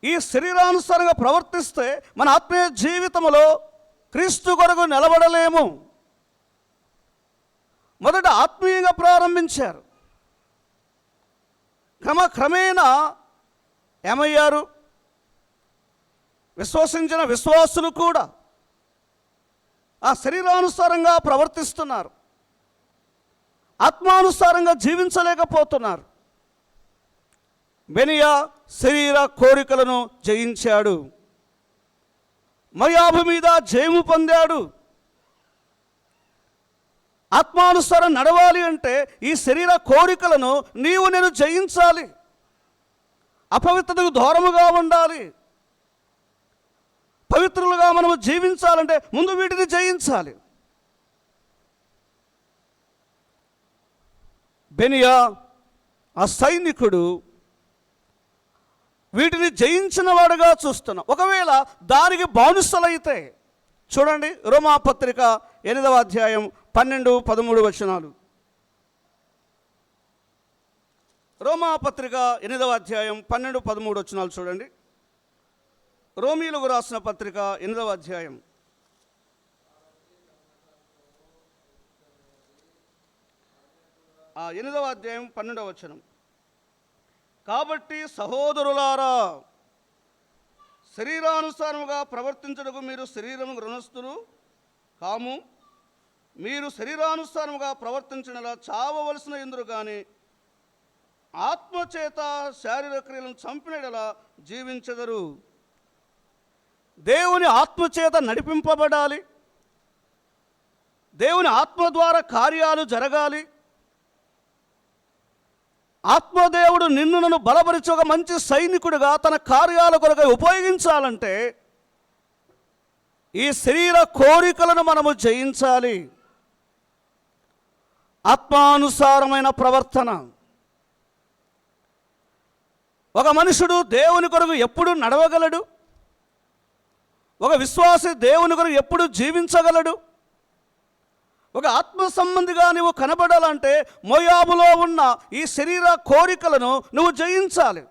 ఈ శరీరానుసారంగా ప్రవర్తిస్తే మన ఆత్మీయ జీవితంలో క్రీస్తు కొరకు నిలబడలేము. మొదట ఆత్మీయంగా ప్రారంభించారు, క్రమక్రమేణా ఏమయ్యారు? విశ్వసించిన విశ్వాసులు కూడా ఆ శరీరానుసారంగా ప్రవర్తిస్తున్నారు, ఆత్మానుసారంగా జీవించలేకపోతున్నారు. బెనియా శరీర కోరికలను జయించాడు, మోయాబు మీద జయము పొందాడు. ఆత్మానుసారం నడవాలి అంటే ఈ శరీర కోరికలను నేను జయించాలి. అపవిత్రతకు దూరముగా ఉండాలి. పవిత్రులుగా మనము జీవించాలంటే ముందు వీటిని జయించాలి. బెనియా ఆ సైనికుడు వీటిని జయించిన వాడుగా చూస్తున్నాం. ఒకవేళ దానికి బానిసలైతే చూడండి, రోమాపత్రిక 8వ అధ్యాయం 12-13 వచనాలు. రోమాపత్రిక 8వ అధ్యాయం 12-13 వచనాలు చూడండి. రోమీలకు రాసిన పత్రిక 8వ అధ్యాయం 12వ వచనం. కాబట్టి సహోదరులారా, శరీరానుసారముగా ప్రవర్తించుటకు మీరు శరీరము రుణస్థులు కాము. మీరు శరీరానుసారముగా ప్రవర్తించడలా చావవలసిన ఎందురు కానీ ఆత్మచేత శారీరక క్రియలను చంపినలా జీవించెదరు. దేవుని ఆత్మచేత నడిపింపబడాలి. దేవుని ఆత్మ ద్వారా కార్యాలు జరగాలి. ఆత్మదేవుడు నన్ను బలపరిచి ఒక మంచి సైనికుడిగా తన కార్యాల కొరకు ఉపయోగించాలంటే ఈ శరీర కోరికలను మనము జయించాలి. ఆత్మానుసారమైన ప్రవర్తన. ఒక మనుషుడు దేవుని కొరకు ఎప్పుడు నడవగలడు? ఒక విశ్వాసి దేవుని కొరకు ఎప్పుడు జీవించగలడు? ఒక ఆత్మ సంబంధిగా నువ్వు కనబడాలంటే మోయాబులో ఉన్న ఈ శరీర కోరికలను నువ్వు జయించాలి.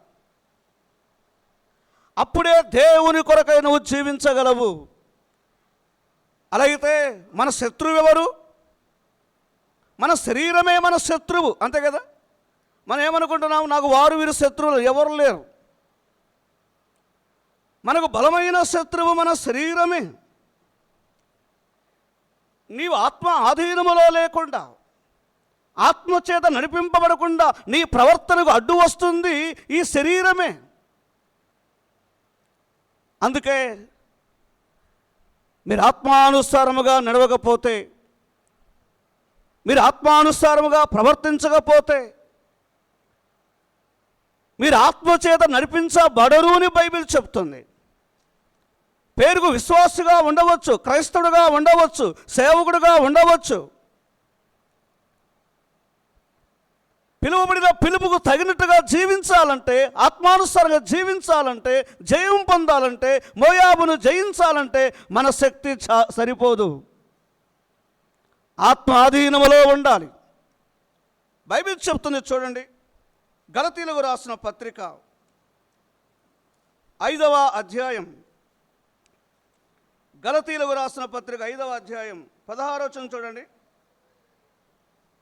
అప్పుడే దేవుని కొరకై నువ్వు జీవించగలవు. అలాగైతే మన శత్రువు ఎవరు? మన శరీరమే మన శత్రువు, అంతే కదా. మనం ఏమనుకుంటున్నాం? నాకు వారు వీరు శత్రువులు ఎవరు లేరు. మనకు బలమైన శత్రువు మన శరీరమే. నీవు ఆత్మ ఆధీనములో లేకుండా, ఆత్మచేత నడిపింపబడకుండా నీ ప్రవర్తనకు అడ్డు వస్తుంది ఈ శరీరమే. అందుకే మీరు ఆత్మానుసారముగా నడవకపోతే, మీరు ఆత్మానుసారముగా ప్రవర్తించకపోతే మీరు ఆత్మచేత నడిపించబడరు అని బైబిల్ చెప్తుంది. పేరుకు విశ్వాసిగా ఉండవచ్చు, క్రైస్తవుడుగా ఉండవచ్చు, సేవకుడుగా ఉండవచ్చు. పిలువబడిన పిలుపుకు తగినట్టుగా జీవించాలంటే, ఆత్మానుసారంగా జీవించాలంటే, జయం పొందాలంటే, మోయాబును జయించాలంటే మన శక్తి సరిపోదు. ఆత్మ ఆధీనములో ఉండాలి. బైబిల్ చెప్తుంది చూడండి, గలతీయులకు రాసిన పత్రిక 5వ అధ్యాయం, గలతీయులకు రాసిన పత్రిక 5వ అధ్యాయం 16వ వచనం చూడండి.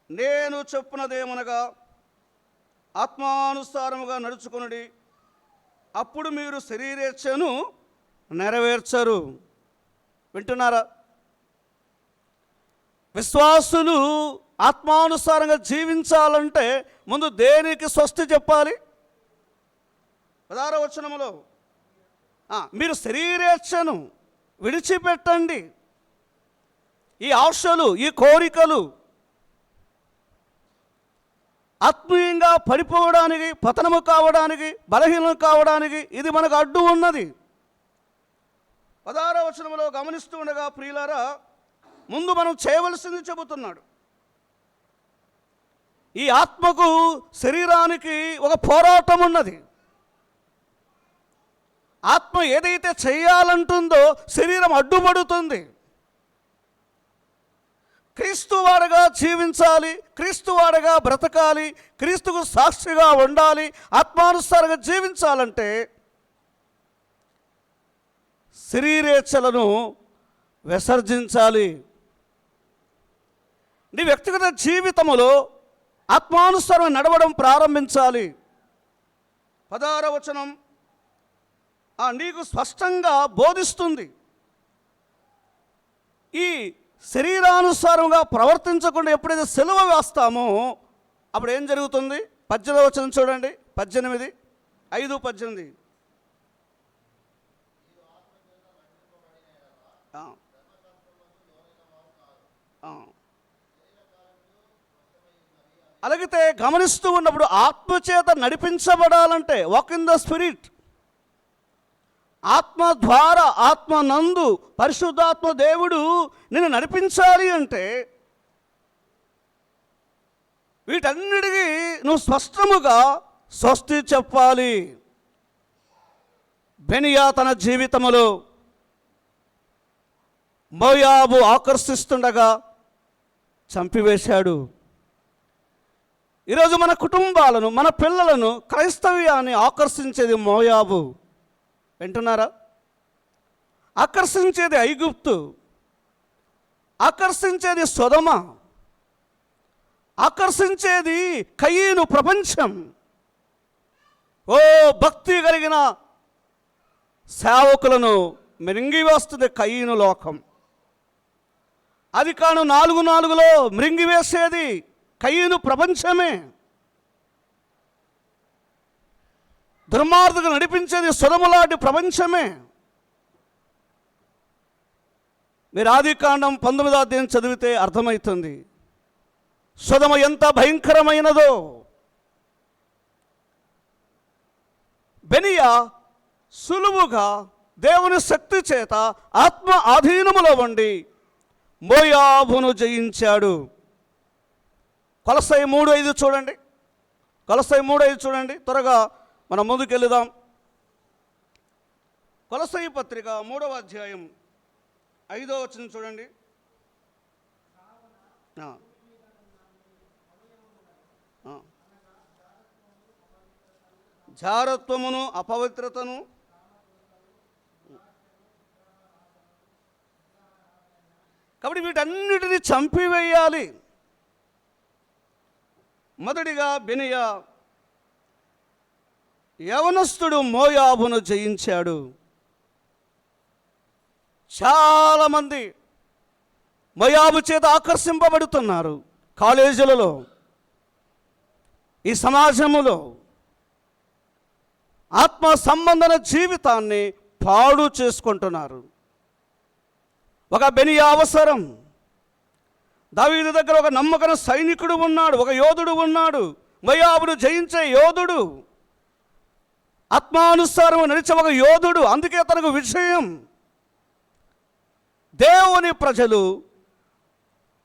నేను చెప్పునదేమనగా ఆత్మానుసారముగా నడుచుకొనుడి, అప్పుడు మీరు శరీరేచ్ఛను నెరవేర్చరు. వింటున్నారా? విశ్వాసులు ఆత్మానుసారంగా జీవించాలంటే ముందు దేనికి స్వస్తి చెప్పాలి? 16వ వచనములో మీరు శరీరేచ్ఛను విడిచిపెట్టండి. ఈ ఆశలు, ఈ కోరికలు ఆత్మీయంగా పడిపోవడానికి, పతనము కావడానికి, బలహీనం కావడానికి ఇది మనకు అడ్డు ఉన్నది. 16వ వచనములో గమనిస్తూ ఉండగా ప్రియులారా, ముందు మనం చేయవలసింది చెబుతున్నాడు. ఈ ఆత్మకు శరీరానికి ఒక పోరాటం ఉన్నది. ఆత్మ ఏదైతే చేయాలంటుందో శరీరం అడ్డుపడుతుంది. క్రీస్తువాడగా జీవించాలి, క్రీస్తువాడగా బ్రతకాలి, క్రీస్తుకు సాక్షిగా ఉండాలి, ఆత్మానుసారంగా జీవించాలంటే శరీరేచ్ఛలను విసర్జించాలి. నీ వ్యక్తిగత జీవితంలో ఆత్మానుసారం నడవడం ప్రారంభించాలి. 16వ వచనం నీకు స్పష్టంగా బోధిస్తుంది. ఈ శరీరానుసారంగా ప్రవర్తించకుండా ఎప్పుడైతే సెలవు వేస్తామో అప్పుడు ఏం జరుగుతుంది? 18వ వచనం చూడండి, 18, 5:18. అలాగితే గమనిస్తూ ఉన్నప్పుడు ఆత్మచేత నడిపించబడాలంటే వాక్ ఇన్ ద స్పిరిట్, ఆత్మ ద్వారా, ఆత్మ నందు పరిశుద్ధాత్మ దేవుడు నిన్ను నడిపించాలి అంటే వీటన్నిటికీ నువ్వు స్పష్టముగా స్వస్తి చెప్పాలి. బెనియా తన జీవితములో మోయాబు ఆకర్షిస్తుండగా చంపివేశాడు. ఈరోజు మన కుటుంబాలను, మన పిల్లలను, క్రైస్తవ్యాన్ని ఆకర్షించేది మోయాబు. వింటున్నారా? ఆకర్షించేది ఐగుప్తు, ఆకర్షించేది సొదొమ, ఆకర్షించేది కయీను ప్రపంచం. ఓ భక్తి కలిగిన సేవకులను మిరింగివేస్తుంది కయీను లోకం. అది కాను 4:4 మృంగివేసేది కయీను ప్రపంచమే. దుర్మార్గులు నడిపించేది సొదొమలాంటి ప్రపంచమే. మీరు ఆదికాండం 19వ అధ్యాయం చదివితే అర్థమవుతుంది సొదొమ ఎంత భయంకరమైనదో. బెనియా సులువుగా దేవుని శక్తి చేత ఆత్మ ఆధీనములో ఉండి మోయాబును జయించాడు. కొలస్సై 3:5 చూడండి. కొలస్సై 3:5 చూడండి. త్వరగా మనం ముందుకెళ్దాం. కొలస్సై పత్రిక 3వ అధ్యాయం 5వ వచనం చూడండి. జారత్వమును అపవిత్రతను కాబట్టి వీటన్నిటిని చంపివేయాలి. మొదటిగా బెనియా యవనస్తుడు మోయాబును జయించాడు. చాలామంది మోయాబు చేత ఆకర్షింపబడుతున్నారు. కాలేజీలలో, ఈ సమాజములో ఆత్మ సంబంధన జీవితాన్ని పాడు చేసుకుంటున్నారు. ఒక బెనియా అవసరం. దావీదు దగ్గర ఒక నమ్మకమైన సైనికుడు ఉన్నాడు, ఒక యోధుడు ఉన్నాడు, మోయాబును జయించే యోధుడు, ఆత్మానుసారం నడిచే ఒక యోధుడు. అందుకే తనకు విజయం. దేవుని ప్రజలు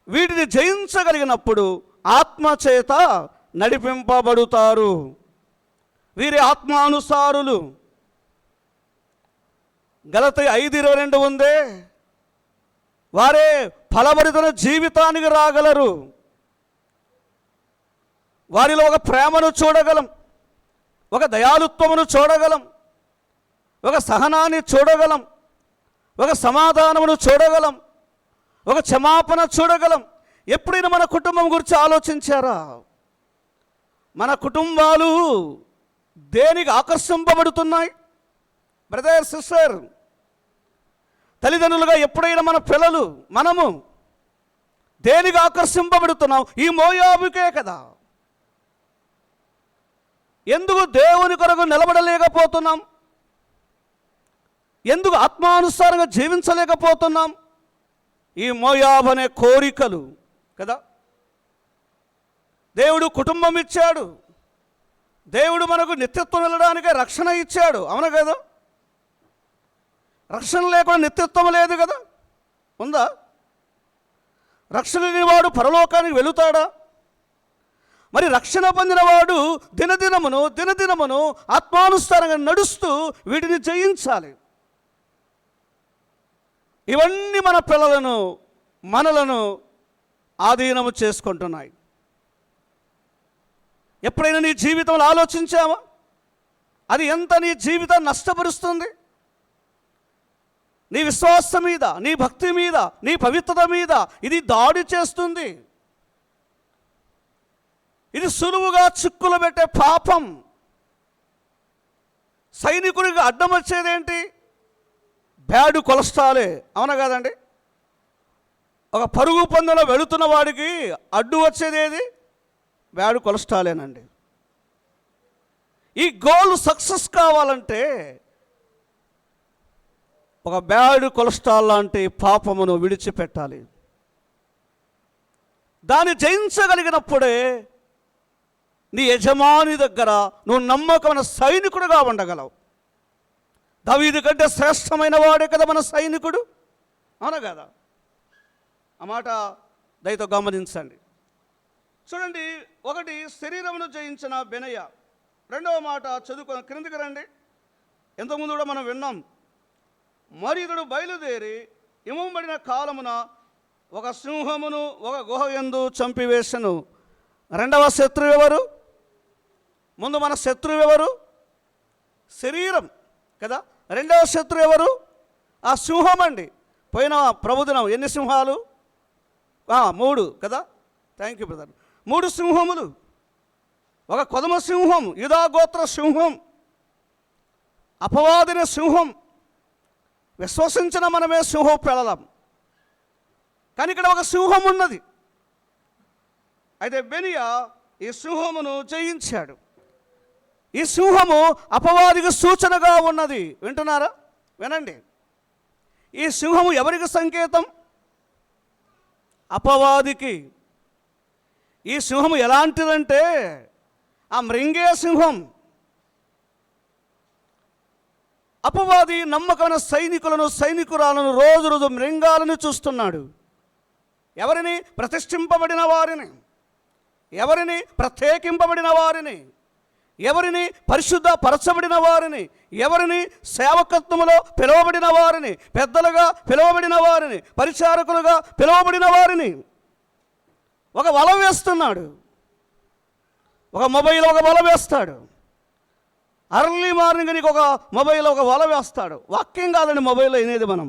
వీటిని జయించగలిగినప్పుడు ఆత్మ చేత నడిపింపబడుతారు. వీరి ఆత్మానుసారులు. గలతీ 5:22 ఉందే, వారే ఫలభరితమైన జీవితానికి రాగలరు. వారిలో ఒక ప్రేమను చూడగలం, ఒక దయాళుత్వమును చూడగలం, ఒక సహనాన్ని చూడగలం, ఒక సమాధానమును చూడగలం, ఒక క్షమాపణ చూడగలం. ఎప్పుడైనా మన కుటుంబం గురించి ఆలోచించారా? మన కుటుంబాలు దేనికి ఆకర్షింపబడుతున్నాయి? బ్రదర్, సిస్టర్, తల్లిదండ్రులుగా ఎప్పుడైనా మన పిల్లలు, మనము దేనికి ఆకర్షింపబడుతున్నాం? ఈ మోయాబుకే కదా. ఎందుకు దేవుని కొరకు నిలబడలేకపోతున్నాం? ఎందుకు ఆత్మానుసారంగా జీవించలేకపోతున్నాం? ఈ మోయాబు అనే కోరికలు కదా. దేవుడు కుటుంబం ఇచ్చాడు, దేవుడు మనకు నిత్యత్వం వెళ్ళడానికే రక్షణ ఇచ్చాడు, అవును కదా? రక్షణ లేకుండా నిత్యత్వం లేదు కదా. ఉందా? రక్షణ లేనివాడు పరలోకానికి వెళుతాడా? మరి రక్షణ పొందినవాడు దినదినమును ఆత్మానుసారంగా నడుస్తూ వీటిని జయించాలి. ఇవన్నీ మన పిల్లలను, మనలను ఆధీనము చేసుకుంటున్నాయి. ఎప్పుడైనా నీ జీవితంలో ఆలోచించావా? అది ఎంత నీ జీవితాన్ని నష్టపరుస్తుంది? నీ విశ్వాసం మీద, నీ భక్తి మీద, నీ పవిత్రత మీద ఇది దాడి చేస్తుంది. ఇది సులువుగా చిక్కులు పెట్టే పాపం. సైనికుడికి అడ్డం వచ్చేదేంటి? బ్యాడ్ కొలెస్ట్రాలే, అవునా కాదండి? ఒక పరుగు పందెంలో వెళుతున్న వాడికి అడ్డు వచ్చేదేది? బ్యాడ్ కొలెస్ట్రాలేనండి. ఈ గోల్ సక్సెస్ కావాలంటే ఒక బ్యాడ్ కొలెస్ట్రాల్ లాంటి పాపమును విడిచిపెట్టాలి. దాన్ని జయించగలిగినప్పుడే నీ యజమాని దగ్గర నువ్వు నమ్మకమైన సైనికుడుగా ఉండగలవు. దావీదు కంటే శ్రేష్టమైన వాడే కదా మన సైనికుడు, అవునా కదా? ఆ మాట దయతో గమనించండి. చూడండి, ఒకటి శరీరమును జయించిన బెనయ. రెండవ మాట చదువుకొని క్రిందికి రండి. ఎంతకుముందు కూడా మనం విన్నాం. మరి ఇతడు బయలుదేరి ఇమ్మబడిన కాలమున ఒక సింహమును ఒక గుహ యందు చంపివేశను. రెండవ శత్రువు ఎవరు? ముందు మన శత్రువు ఎవరు? శరీరం కదా. రెండవ శత్రువు ఎవరు? ఆ సింహం అండి. పోయిన ప్రభుదినం ఎన్ని సింహాలు? 3 కదా. Thank you brother. 3 సింహములు. ఒక కొదమ సింహం, యూదా గోత్ర సింహం, అపవాదిన సింహం. విశ్వసించిన మనమే సింహం పెళ్ళం. కానీ ఇక్కడ ఒక సింహం ఉన్నది. అయితే బెనియా ఈ సింహమును జయించాడు. ఈ సింహము అపవాదికి సూచనగా ఉన్నది. వింటున్నారా? వినండి. ఈ సింహము ఎవరికి సంకేతం? అపవాదికి. ఈ సింహము ఎలాంటిదంటే ఆ మృంగే సింహం. అపవాది నమ్మకమైన సైనికులను సైనికురాలను రోజు రోజు మృంగాలను చూస్తున్నాడు. ఎవరిని? ప్రతిష్ఠింపబడిన వారిని, ఎవరిని? ప్రత్యేకింపబడిన వారిని, ఎవరిని? పరిశుద్ధ పరచబడిన వారిని, ఎవరిని? సేవకత్వములో పిలువబడిన వారిని, పెద్దలుగా పిలువబడిన వారిని, పరిచారకులుగా పిలువబడిన వారిని ఒక వల వేస్తున్నాడు. ఒక మొబైల్ ఒక వల వేస్తాడు. అర్లీ మార్నింగ్ నీకు ఒక మొబైల్ ఒక వల వేస్తాడు. వాక్యం కాదండి మొబైల్లో వినేది మనం.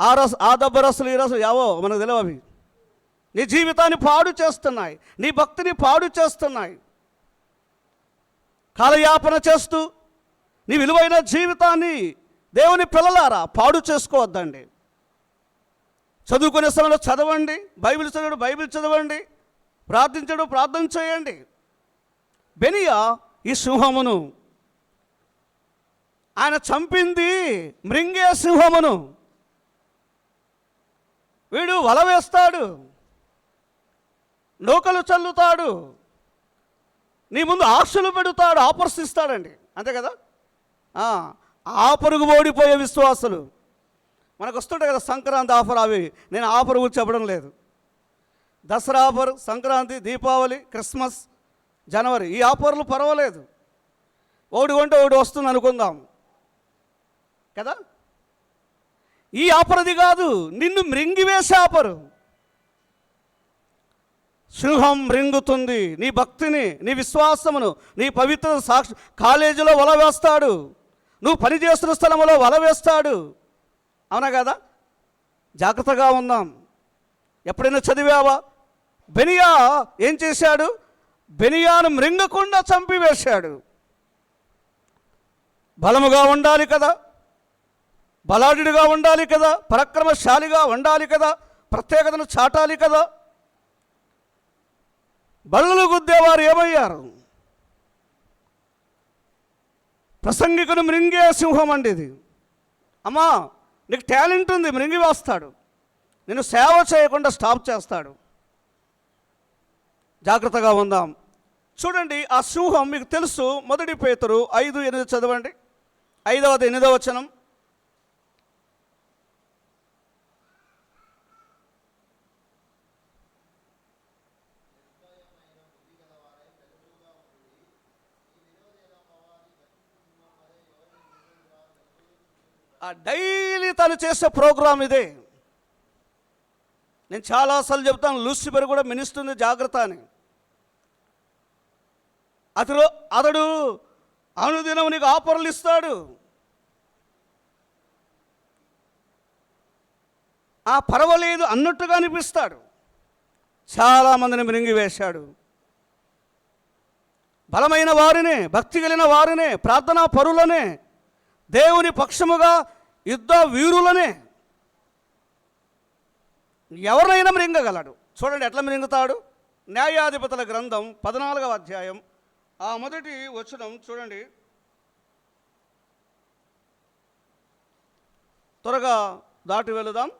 ఆ దెబ్బరసలు ఈ రసలు యావో మనకు తెలియవు. అవి నీ జీవితాన్ని పాడు చేస్తున్నాయి, నీ భక్తిని పాడు చేస్తున్నాయి. కాలయాపన చేస్తూ నీ విలువైన జీవితాన్ని దేవుని పిల్లలారా పాడు చేసుకోవద్దండి. చదువుకునే సమయంలో చదవండి, బైబిల్ చదవండి, ప్రార్థించడు ప్రార్థన చేయండి. బెనియా ఈ సింహమును ఆయన చంపింది మృంగే సింహమును. వీడు వల వేస్తాడు, నూకలు చల్లుతాడు, నీ ముందు ఆశలు పెడతాడు, ఆఫర్స్ ఇస్తాడండి. అంతే కదా. ఆఫరుకు ఓడిపోయే విశ్వాసులు మనకు వస్తుంటాయి కదా. సంక్రాంతి ఆఫర్, అవి నేను ఆఫర్ గురించి చెప్పడం లేదు. దసరా ఆఫర్, సంక్రాంతి, దీపావళి, క్రిస్మస్, జనవరి, ఈ ఆఫర్లు పర్వాలేదు. ఒకటి కొంటే ఒకటి వస్తుంది అనుకుందాం కదా. ఈ ఆఫర్ అది కాదు, నిన్ను మృంగివేసే ఆఫరు. సింహం మృంగుతుంది నీ భక్తిని, నీ విశ్వాసమును, నీ పవిత్ర సాక్షి. కాలేజీలో వల వేస్తాడు, నువ్వు పనిచేస్తున్న స్థలంలో వల వేస్తాడు, అవునా కదా. జాగ్రత్తగా ఉందాం. ఎప్పుడైనా చదివావా? బెనియా ఏం చేశాడు? బెనియాను మృంగకుండా చంపివేశాడు. బలముగా ఉండాలి కదా, బలాఢ్యుడిగా ఉండాలి కదా, పరాక్రమశాలిగా ఉండాలి కదా, ప్రత్యేకతను చాటాలి కదా. బళ్ళు గుద్దేవారు ఏమయ్యారు? ప్రసంగికుడు మృంగే సింహం అండి ఇది. అమ్మా నీకు టాలెంట్ ఉంది, మృంగి వేస్తాడు. నేను సేవ చేయకుండా స్టాప్ చేస్తాడు. జాగ్రత్తగా ఉందాం. చూడండి, ఆ సింహం మీకు తెలుసు. 1 పేతురు 5:8 చదవండి. 5వ 8వ వచనం. డైలీ తను చేసే ప్రోగ్రాం ఇదే. నేను చాలాసార్లు చెప్తాను, లూసిఫర్ కూడా మినిస్తుంది జాగ్రత్త అని. అతడు అనుదినం నీకు ఆఫర్లు ఇస్తాడు. పర్వాలేదు అన్నట్టుగా అనిపిస్తాడు. చాలామందిని మృంగివేశాడు. బలమైన వారినే, భక్తి కలిగిన వారినే, ప్రార్థనా పరులనే, దేవుని పక్షముగా యుద్ధ వీరులనే ఎవరినైనా మృంగగలడు. చూడండి ఎట్లా మృంగుతాడు. న్యాయాధిపతుల గ్రంథం 14వ అధ్యాయం మొదటి వచనం చూడండి. త్వరగా దాటి వెళుదాం.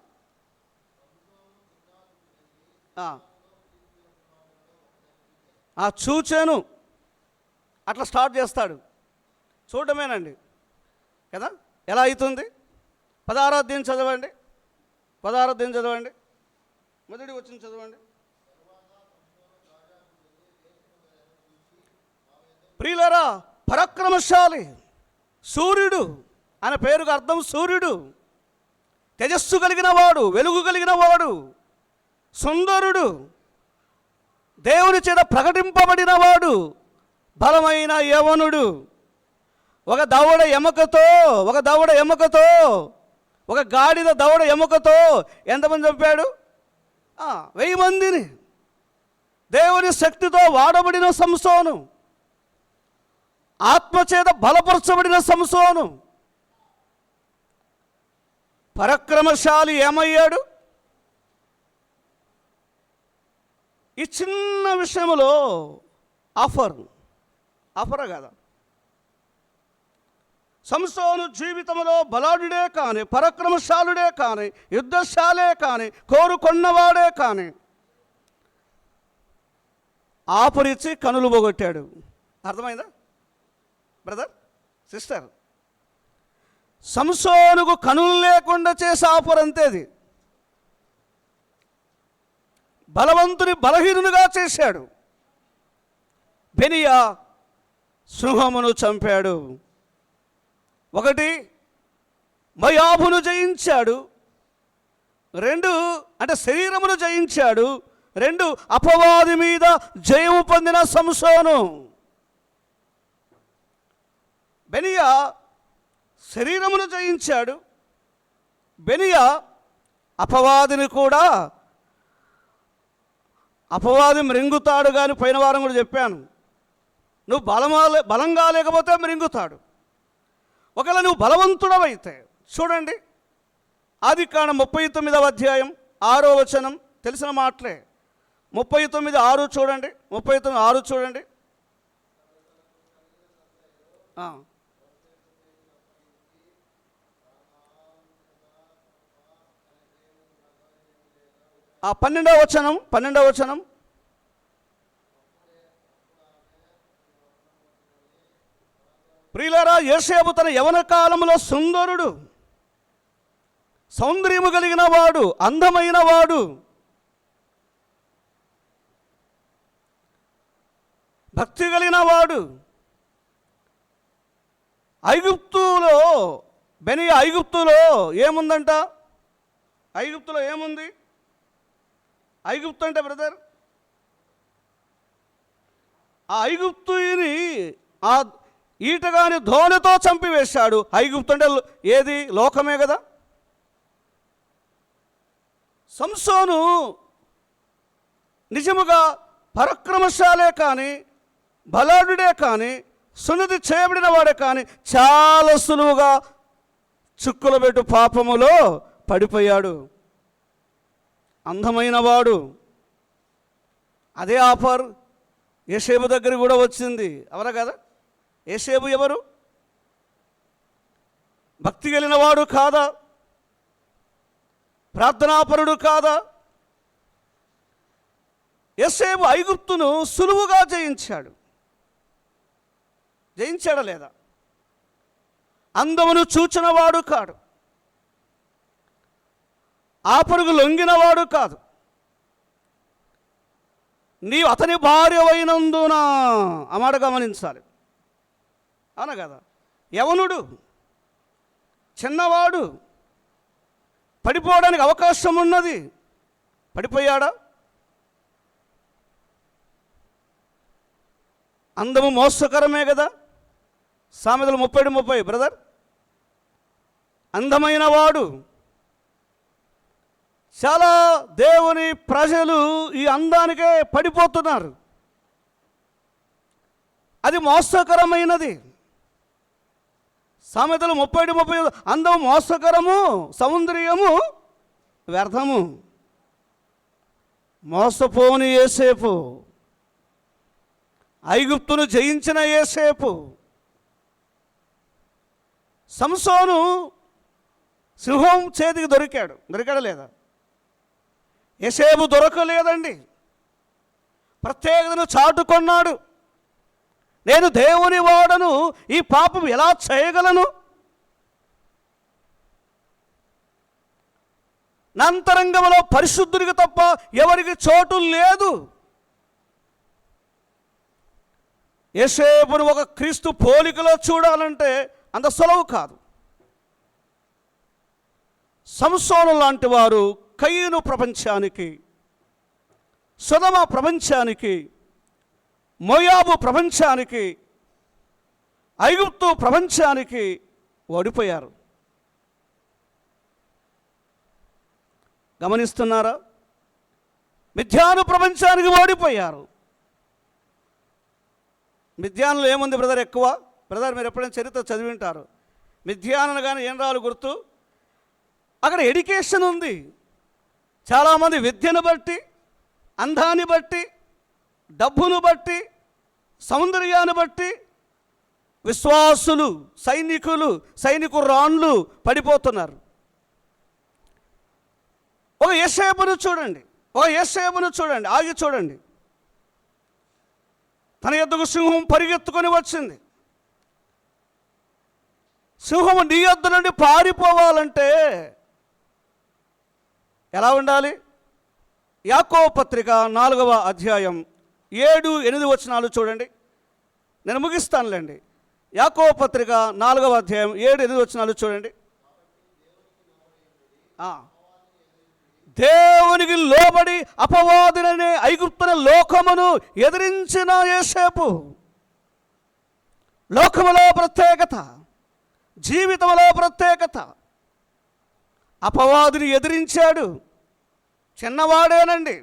ఆ చూచాను అట్లా స్టార్ట్ చేస్తాడు. చూడటమేనండి కదా. ఎలా అవుతుంది? 16వ అధ్యాయం చదవండి, 16వ అధ్యాయం చదవండి, మొదటి వచనం చదవండి. ప్రియులారా, పరాక్రమశాలి, సూర్యుడు అనే పేరుకు అర్థం సూర్యుడు, తేజస్సు కలిగిన వాడు, వెలుగు కలిగిన వాడు, సుందరుడు, దేవుని చేత ప్రకటింపబడిన వాడు, బలమైన యవనుడు, ఒక దవడ ఎముకతో ఒక గాడిద దవడ ఎముకతో ఎంతమంది చంపాడు? 1000 మందిని. దేవుని శక్తితో వాడబడిన సంసోను, ఆత్మచేత బలపరచబడిన సంసోను, పరాక్రమశాలి ఏమయ్యాడు? ఈ చిన్న విషయంలో ఆఫర్ కదా. సంసోను జీవితంలో బలాఢ్యుడే కానీ, పరాక్రమశాలుడే కానీ, యుద్ధశాలే కానీ, కోరుకొన్నవాడే కానీ ఆఫరిచ్చి కనులు పోగొట్టాడు. అర్థమైందా బ్రదర్, సిస్టర్? సంసోనుకు కనులు లేకుండా చేసే ఆఫర్ అంతేది. బలవంతుని బలహీనునిగా చేశాడు. బెనియా సింహమును చంపాడు. 1 మోయాబును జయించాడు. 2 అంటే శరీరమును జయించాడు. 2 అపవాది మీద జయము పొందిన సంసోను. బెనియా శరీరమును జయించాడు. బెనియా అపవాదిని కూడా, అపవాది మృంగుతాడు కానీ పోయిన వారం కూడా చెప్పాను, నువ్వు బలంగా లేకపోతే మృంగుతాడు. ఒకవేళ నువ్వు బలవంతుడవైతే, చూడండి ఆదికాండం 39వ అధ్యాయం 6వ వచనం, తెలిసిన మాటలే. 39:6 చూడండి, 39:6 చూడండి. ఆ 12వ వచనం. ప్రియులారా, యోసేపు తన యవన కాలంలో సుందరుడు, సౌందర్యము కలిగిన వాడు, అందమైన వాడు, భక్తి కలిగిన వాడు. బెనియా ఐగుప్తులో ఏముందంట? ఐగుప్తులో ఏముంది? ఐగుప్తు అంటే బ్రదర్, ఆ ఐగుప్తుని ఆ ఈటగాని ధోనితో చంపివేశాడు. ఐగుప్తు అంటే ఏది? లోకమే కదా. సంసోను నిజముగా పరాక్రమశాలే కానీ, బలాఢ్యుడే కానీ, సున్నతి చేయబడిన వాడే కానీ చాలా సులువుగా చుక్కుల పెట్టు పాపములో పడిపోయాడు. అందమైన వాడు. అదే ఆఫర్ యోసేపు దగ్గర కూడా వచ్చింది, అవరా కదా? యోసేపు ఎవరు? భక్తి కలిగిన వాడు కాదా? ప్రార్థనాపరుడు కాదా? యోసేపు ఐగుప్తును సులువుగా జయించాడా లేదా? అందమును చూచినవాడు కాడు, ఆపరుగు లొంగినవాడు కాదు. నీవు అతని భార్య అయినందున ఆ మాట గమనించాలి, అవునా కదా? యవనుడు, చిన్నవాడు, పడిపోవడానికి అవకాశం ఉన్నది, పడిపోయాడా? అందము మోసకరమే కదా. సామెతలు 30:30 బ్రదర్. అందమైన వాడు. చాలా దేవుని ప్రజలు ఈ అందానికే పడిపోతున్నారు. అది మోసకరమైనది. సామెతలు 30:30 అందం మోసకరము, సౌందర్యము వ్యర్థము. మోసపోని యోసేపు, ఐగుప్తును జయించిన యోసేపు. సంసోను సింహం చేతికి దొరికాడా లేదా? యోసేపు దొరకలేదండి. ప్రత్యేకతను చాటుకొన్నాడు. నేను దేవుని వాడను, ఈ పాపం ఎలా చేయగలను? నా అంతరంగంలో పరిశుద్ధుడికి తప్ప ఎవరికి చోటు లేదు. యోసేపును ఒక క్రీస్తు పోలికలో చూడాలంటే అంత సులువు కాదు. సంసోను లాంటి వారు కయీను ప్రపంచానికి, సొదొమ ప్రపంచానికి, మోయాబు ప్రపంచానికి, ఐగుప్తు ప్రపంచానికి ఓడిపోయారు. గమనిస్తున్నారా? మిథ్యాను ప్రపంచానికి ఓడిపోయారు. మిథ్యానులో ఏముంది బ్రదర్ ఎక్కువ? బ్రదర్ మీరు ఎప్పుడైనా చరిత్ర చదివి ఉంటారు. మిథ్యాను కానీ ఏం రాలు గుర్తు? అక్కడ ఎడ్యుకేషన్ ఉంది. చాలామంది విద్యను బట్టి, అందాన్ని బట్టి, డబ్బును బట్టి, సౌందర్యాన్ని బట్టి విశ్వాసులు, సైనికురాండ్లు పడిపోతున్నారు. ఒక యోసేపును చూడండి, ఆగి చూడండి. తన యొద్దకు సింహం పరిగెత్తుకొని వచ్చింది. సింహం నీ యొద్ద నుండి పారిపోవాలంటే ఎలా ఉండాలి? యాకోబు పత్రిక 4వ అధ్యాయం 7-8 వచనాలు చూడండి. నేను ముగిస్తానులేండి. యాకోబు పత్రిక 4వ అధ్యాయం 7-8 వచనాలు చూడండి. దేవునికి లోబడి అపవాదులనే ఐగుప్తుల లోకమును ఎదిరించిన యోసేపు లోకములో ప్రత్యేకత, జీవితంలో ప్రత్యేకత. అపవాదుని ఎదిరించాడు. చిన్నవాడేనండి.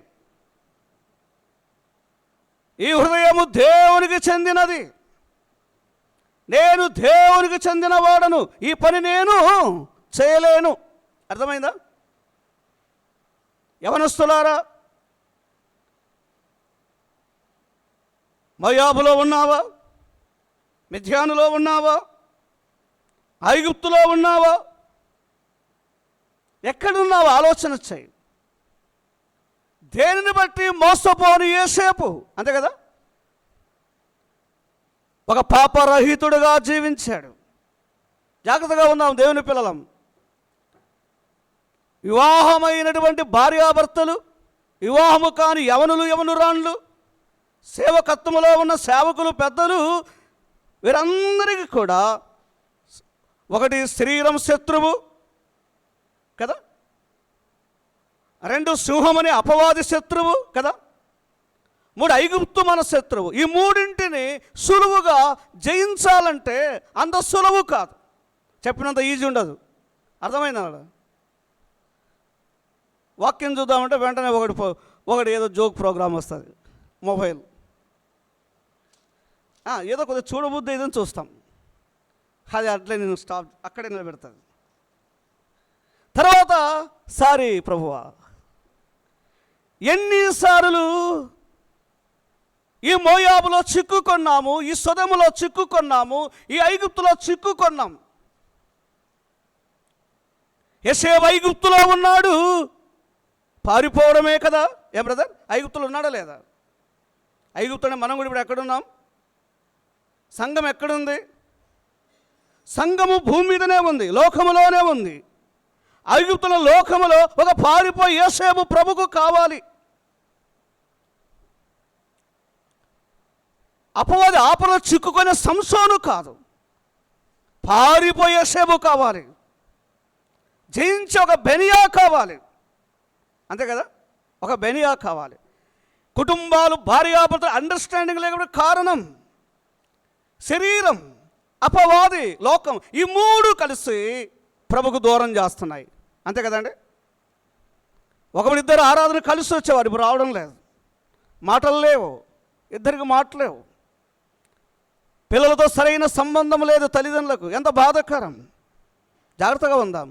ఈ హృదయము దేవునికి చెందినది. నేను దేవునికి చెందినవాడను, ఈ పని నేను చేయలేను. అర్థమైందా? యవనస్తులారా, మోయాబులో ఉన్నావా? మిథ్యానులో ఉన్నావా? ఐగుప్తులో ఉన్నావా? ఎక్కడున్నావా? ఆలోచన చేయి. దేనిని బట్టి మోసపోని యోసేపు, అంతే కదా, ఒక పాపరహితుడుగా జీవించాడు. జాగ్రత్తగా ఉందాం దేవుని పిల్లలం. వివాహమైనటువంటి భార్యాభర్తలు, వివాహము కాని యవనురాండ్లు, సేవకత్వములో ఉన్న సేవకులు, పెద్దలు, వీరందరికీ కూడా ఒకటి శరీరం శత్రువు కదా, 2 సింహమని అపవాది శత్రువు కదా, 3 ఐగుప్తు మన శత్రువు. ఈ మూడింటిని సులువుగా జయించాలంటే అంత సులువు కాదు. చెప్పినంత ఈజీ ఉండదు. అర్థమైందా? వాక్యం చూద్దామంటే వెంటనే ఒకటి ఏదో జోక్ ప్రోగ్రామ్ వస్తుంది మొబైల్. ఏదో కొద్దిగా చూడబుద్ధి ఏదని చూస్తాం. అది అట్లే నేను అక్కడే నిలబెడతాను. తర్వాత సారీ ప్రభువా, ఎన్నిసార్లు ఈ మోయాబులో చిక్కుకొన్నాము, ఈ సొదొమలో చిక్కుకొన్నాము, ఈ ఐగుప్తులో చిక్కుకొన్నాం. యోసేపు ఐగుప్తులో ఉన్నాడు, పారిపోవడమే కదా. ఏ బ్రదర్, ఐగుప్తులో ఉన్నాడా లేదా? ఐగుప్తునే మనం కూడా ఇప్పుడు ఎక్కడున్నాం? సంఘం ఎక్కడుంది? సంఘము భూమి మీదనే ఉంది, లోకములోనే ఉంది. ఐగుప్తుల లోకములో ఒక పారిపోయి యోసేపు ప్రభుకు కావాలి. అపవాది ఆపలో చిక్కుకునే సంసోను కాదు, పారిపోయే యోసేపు కావాలి. జయించే ఒక బెనియా కావాలి, అంతే కదా, ఒక బెనియా కావాలి. కుటుంబాలు, భార్యాభర్తలు అండర్స్టాండింగ్ లేకపోతే కారణం శరీరం, అపవాది, లోకం, ఈ 3 కలిసి ప్రభుకు దూరం చేస్తున్నాయి. అంతే కదండి. ఒకరిద్దరు ఆరాధన కలిసి వచ్చేవారు, ఇప్పుడు రావడం లేదు. మాటలు లేవు, ఇద్దరికి మాటలు లేవు. పిల్లలతో సరైన సంబంధం లేదు తల్లిదండ్రులకు. ఎంత బాధాకరం. జాగ్రత్తగా ఉందాం.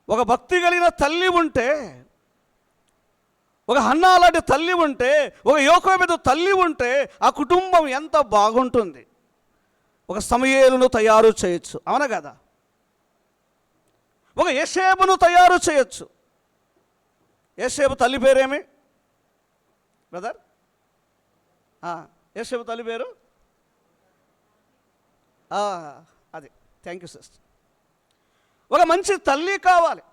ఒక భక్తి కలిగిన తల్లి ఉంటే, ఒక హన్నా లాంటి తల్లి ఉంటే, ఒక యోకోబెదు తల్లి ఉంటే ఆ కుటుంబం ఎంత బాగుంటుంది. ఒక సమూయేలును తయారు చేయొచ్చు, అవునా కదా. ఒక యోసేపును తయారు చేయొచ్చు. యోసేపు తల్లి పేరేమి? బ్రదర్? యేసేపు తల్లి పేరు అది. Thank you sister. ఒక మంచి తల్లి కావాలి,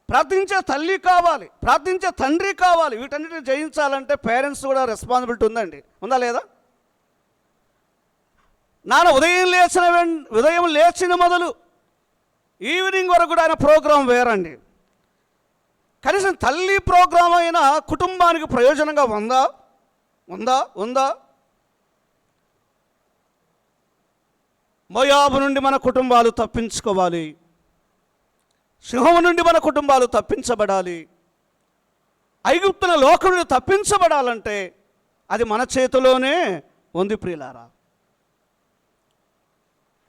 ప్రార్థించే తల్లి కావాలి, ప్రార్థించే తండ్రి కావాలి. వీటన్నిటిని జయించాలంటే పేరెంట్స్ కూడా రెస్పాన్సిబిలిటీ ఉందండి. ఉందా లేదా? నాన్న ఉదయం లేచిన మొదలు ఈవినింగ్ వరకు కూడా ఆయన ప్రోగ్రాం వేరండి. కనీసం తల్లి ప్రోగ్రాం అయినా కుటుంబానికి ప్రయోజనంగా ఉందా? ఉందా? ఉందా? మోయాబు నుండి మన కుటుంబాలు తప్పించుకోవాలి, సింహం నుండి మన కుటుంబాలు తప్పించబడాలి, ఐగుప్తుల లోకం నుండి తప్పించబడాలంటే అది మన చేతిలోనే ఉంది ప్రియులారా.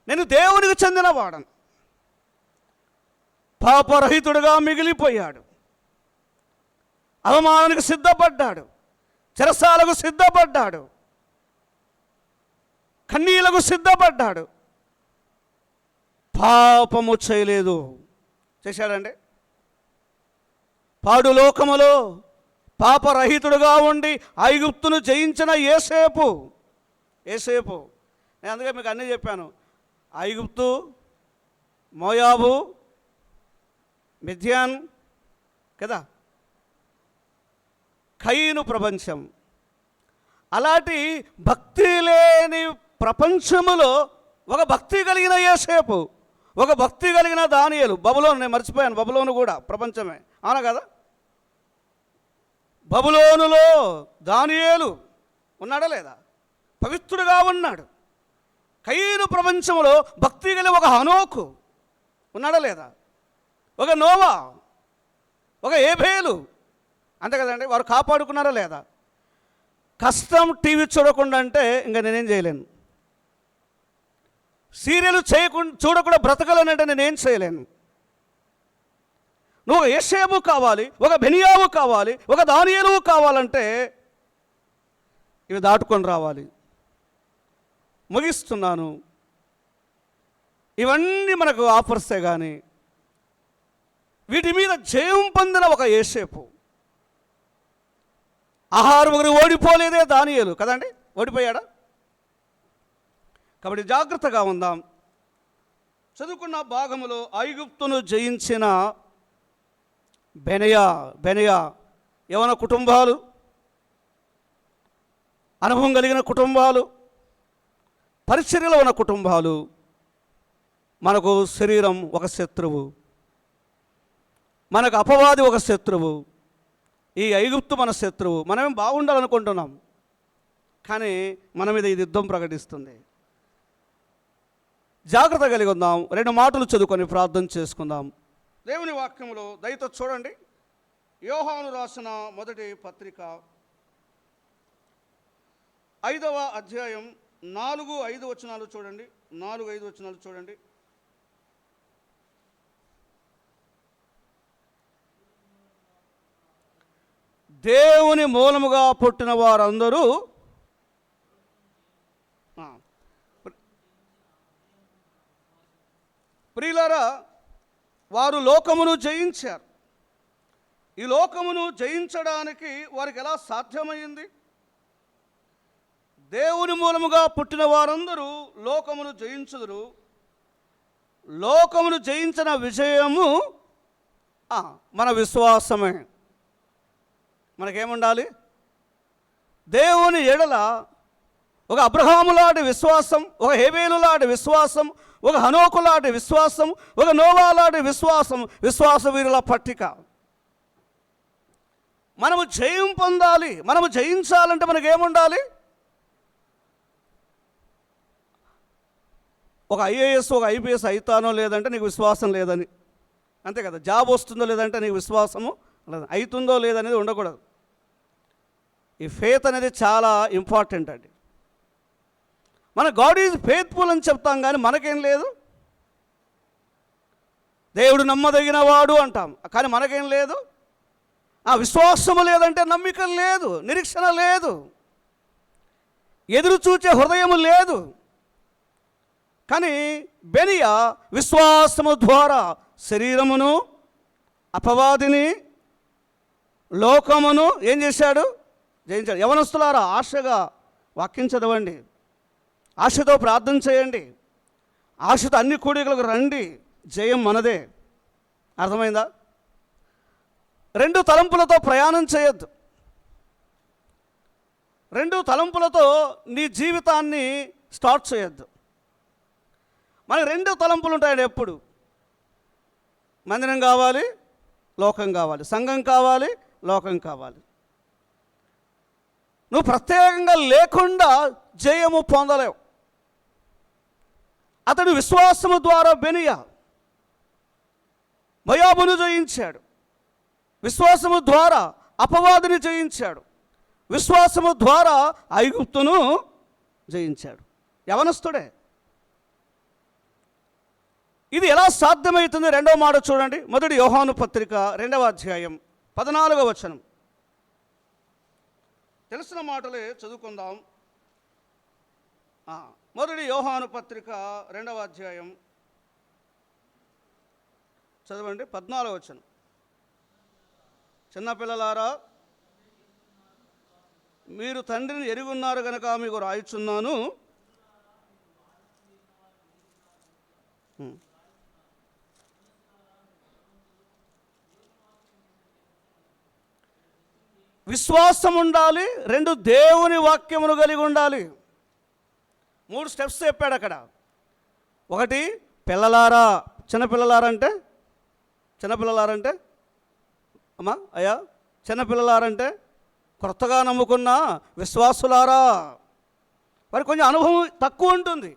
నేను దేవునికి చెందినవాడను, పాపరహితుడుగా మిగిలిపోయాడు, అవమానానికి సిద్ధపడ్డాడు, చెరసాలకు సిద్ధపడ్డాడు, కన్నీలకు సిద్ధపడ్డాడు, పాపము చేయలేదు. చేశాడండి? పాడు లోకములో పాపరహితుడుగా ఉండి ఐగుప్తును జయించిన యేసేపు. నేను అందుకే మీకు అన్నీ చెప్పాను. ఐగుప్తు, మోయాబు, మిద్యాన్ కదా, కయీను ప్రపంచం. అలాంటి భక్తి లేని ప్రపంచములో ఒక భక్తి కలిగిన యేసేపు, ఒక భక్తి కలిగిన దానియేలు. బబులోను, నేను మర్చిపోయాను, బబులోను కూడా ప్రపంచమే, అవునా కదా? బబులోనులో దానియేలు ఉన్నాడా లేదా? పవిత్రుడుగా ఉన్నాడు. కయీను ప్రపంచంలో భక్తి కలిగి ఒక హనోకు ఉన్నాడా లేదా? ఒక నోవా, ఒక ఏబేలు, అంతే కదండి. వారు కాపాడుకున్నారా లేదా? కష్టం టీవీ చూడకుండా అంటే ఇంకా నేనేం చేయలేను. సీరియల్ చూడకుండా బ్రతకాలనంటే నేనేం చేయలేను. నువ్వు ఒక యేసేపు కావాలి, ఒక బెనియావు కావాలి, ఒక దానియేలు కావాలంటే ఇవి దాటుకొని రావాలి. ముగిస్తున్నాను. ఇవన్నీ మనకు ఆఫర్సే కానీ వీటి మీద జయం పొందిన ఒక యేసేపు. ఆహారం ఒకరు ఓడిపోలేదే దానియేలు కదండి, ఓడిపోయాడా? కాబట్టి జాగ్రత్తగా ఉందాం. చదువుకున్న భాగములో ఐగుప్తును జయించిన బెనయా యవన కుటుంబాలు, అనుభవం కలిగిన కుటుంబాలు, పరిచర్యలో ఉన్న కుటుంబాలు. మనకు శరీరం ఒక శత్రువు, మనకు అపవాది ఒక శత్రువు, ఈ ఐగుప్తు మన శత్రువు. మనమేం బాగుండాలనుకుంటున్నాం, కానీ మన మీద ఇది యుద్ధం ప్రకటిస్తుంది. జాగ్రత్త కలిగి ఉందాం. 2 మాటలు చదువుకొని ప్రార్థన చేసుకుందాం. దేవుని వాక్యములో దయతో చూడండి. యోహాను రాసిన మొదటి పత్రిక 5వ అధ్యాయం 4-5 వచనాలు చూడండి. 4-5 వచనాలు చూడండి. దేవుని మూలముగా పుట్టిన వారందరూ ప్రియులారా, వారు లోకమును జయించారు. ఈ లోకమును జయించడానికి వారికి ఎలా సాధ్యమైంది? దేవుని మూలముగా పుట్టిన వారందరూ లోకమును జయించుదురు. లోకమును జయించిన విజయము మన విశ్వాసమే. మనకేముండాలి? దేవుని ఎడల ఒక అబ్రహాములాంటి విశ్వాసం, ఒక హేబేలులాంటి విశ్వాసం, ఒక హనోకులాంటి విశ్వాసం, ఒక నోవాలాంటి విశ్వాసం, విశ్వాస వీరుల పట్టిక. మనము జయం పొందాలి. మనము జయించాలంటే మనకేముండాలి? ఒక ఐఏఎస్, ఒక ఐపీఎస్ అవుతానో లేదంటే నీకు విశ్వాసం లేదని, అంతే కదా. జాబ్ వస్తుందో లేదంటే నీకు విశ్వాసము లేదు, అవుతుందో లేదనేది ఉండకూడదు. ఈ ఫేత్ అనేది చాలా ఇంపార్టెంట్ అండి. మన గాడ్ ఈజ్ ఫెయిత్ఫుల్ అని చెప్తాం, కానీ మనకేం లేదు. దేవుడు నమ్మదగిన వాడు అంటాం, కానీ మనకేం లేదు. విశ్వాసము లేదంటే నమ్మిక లేదు, నిరీక్షణ లేదు, ఎదురు చూచే హృదయము లేదు. కానీ బెనియా విశ్వాసము ద్వారా శరీరమును, అపవాదిని, లోకమును ఏం చేశాడు? జయించాడు. యవనస్తులారా ఆశగా వాక్యం చదవండి, ఆశతో ప్రార్థన చేయండి, ఆశతో అన్ని కూడికలకు రండి, జయం మనదే. అర్థమైందా? రెండు తలంపులతో ప్రయాణం చేయొద్దు. రెండు తలంపులతో నీ జీవితాన్ని స్టార్ట్ చేయొద్దు. మనకి రెండు తలంపులు ఉంటాయండి ఎప్పుడు. మందిరం కావాలి, లోకం కావాలి, సంఘం కావాలి, లోకం కావాలి. నువ్వు ప్రత్యేకంగా లేకుండా జయము పొందలేవు. అతడు విశ్వాసము ద్వారా బెనియా మోయాబును జయించాడు, విశ్వాసము ద్వారా అపవాదిని జయించాడు, విశ్వాసము ద్వారా ఐగుప్తును జయించాడు. యవనస్తుడే. ఇది ఎలా సాధ్యమవుతుంది? రెండవ మాట చూడండి. మొదటి యోహాను పత్రిక 2వ అధ్యాయం 14వ వచనం. తెలిసిన మాటలే చదువుకుందాం. మొదటి యోహాను పత్రిక 2వ అధ్యాయం చదవండి, 14వ వచనం. చిన్నపిల్లలారా, మీరు తండ్రిని ఎరుగున్నారు కనుక మీకు రాయుచున్నాను. విశ్వాసం ఉండాలి, రెండు దేవుని వాక్యమును కలిగి ఉండాలి. 3 స్టెప్స్ చెప్పాడు అక్కడ. ఒకటి, పిల్లలారా. చిన్నపిల్లలారంటే అమ్మా అయ్యా, చిన్నపిల్లలారంటే కొత్తగా నమ్ముకున్న విశ్వాసులారా. వారికి కొంచెం అనుభవం తక్కువ ఉంటుంది.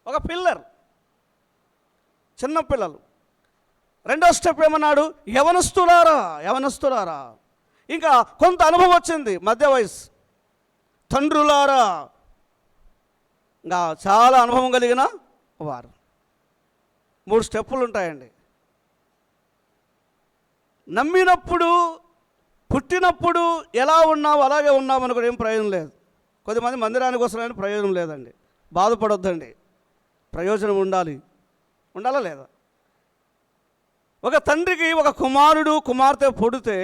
ఒక పిల్లర్, చిన్నపిల్లలు. రెండో స్టెప్ ఏమన్నాడు? యవనస్తులారా. ఇంకా కొంత అనుభవం వచ్చింది, మధ్య వయసు. తండ్రులారా, ఇంకా చాలా అనుభవం కలిగిన వారు. 3 స్టెప్పులు ఉంటాయండి. నమ్మినప్పుడు, పుట్టినప్పుడు ఎలా ఉన్నావు అలాగే ఉన్నామని కూడా ఏం ప్రయోజనం లేదు. కొద్దిమంది మందిరానికి వస్తున్నాయని ప్రయోజనం లేదండి. బాధపడొద్దండి. ప్రయోజనం ఉండాలా లేదా? ఒక తండ్రికి ఒక కుమారుడు కుమార్తె పుడితే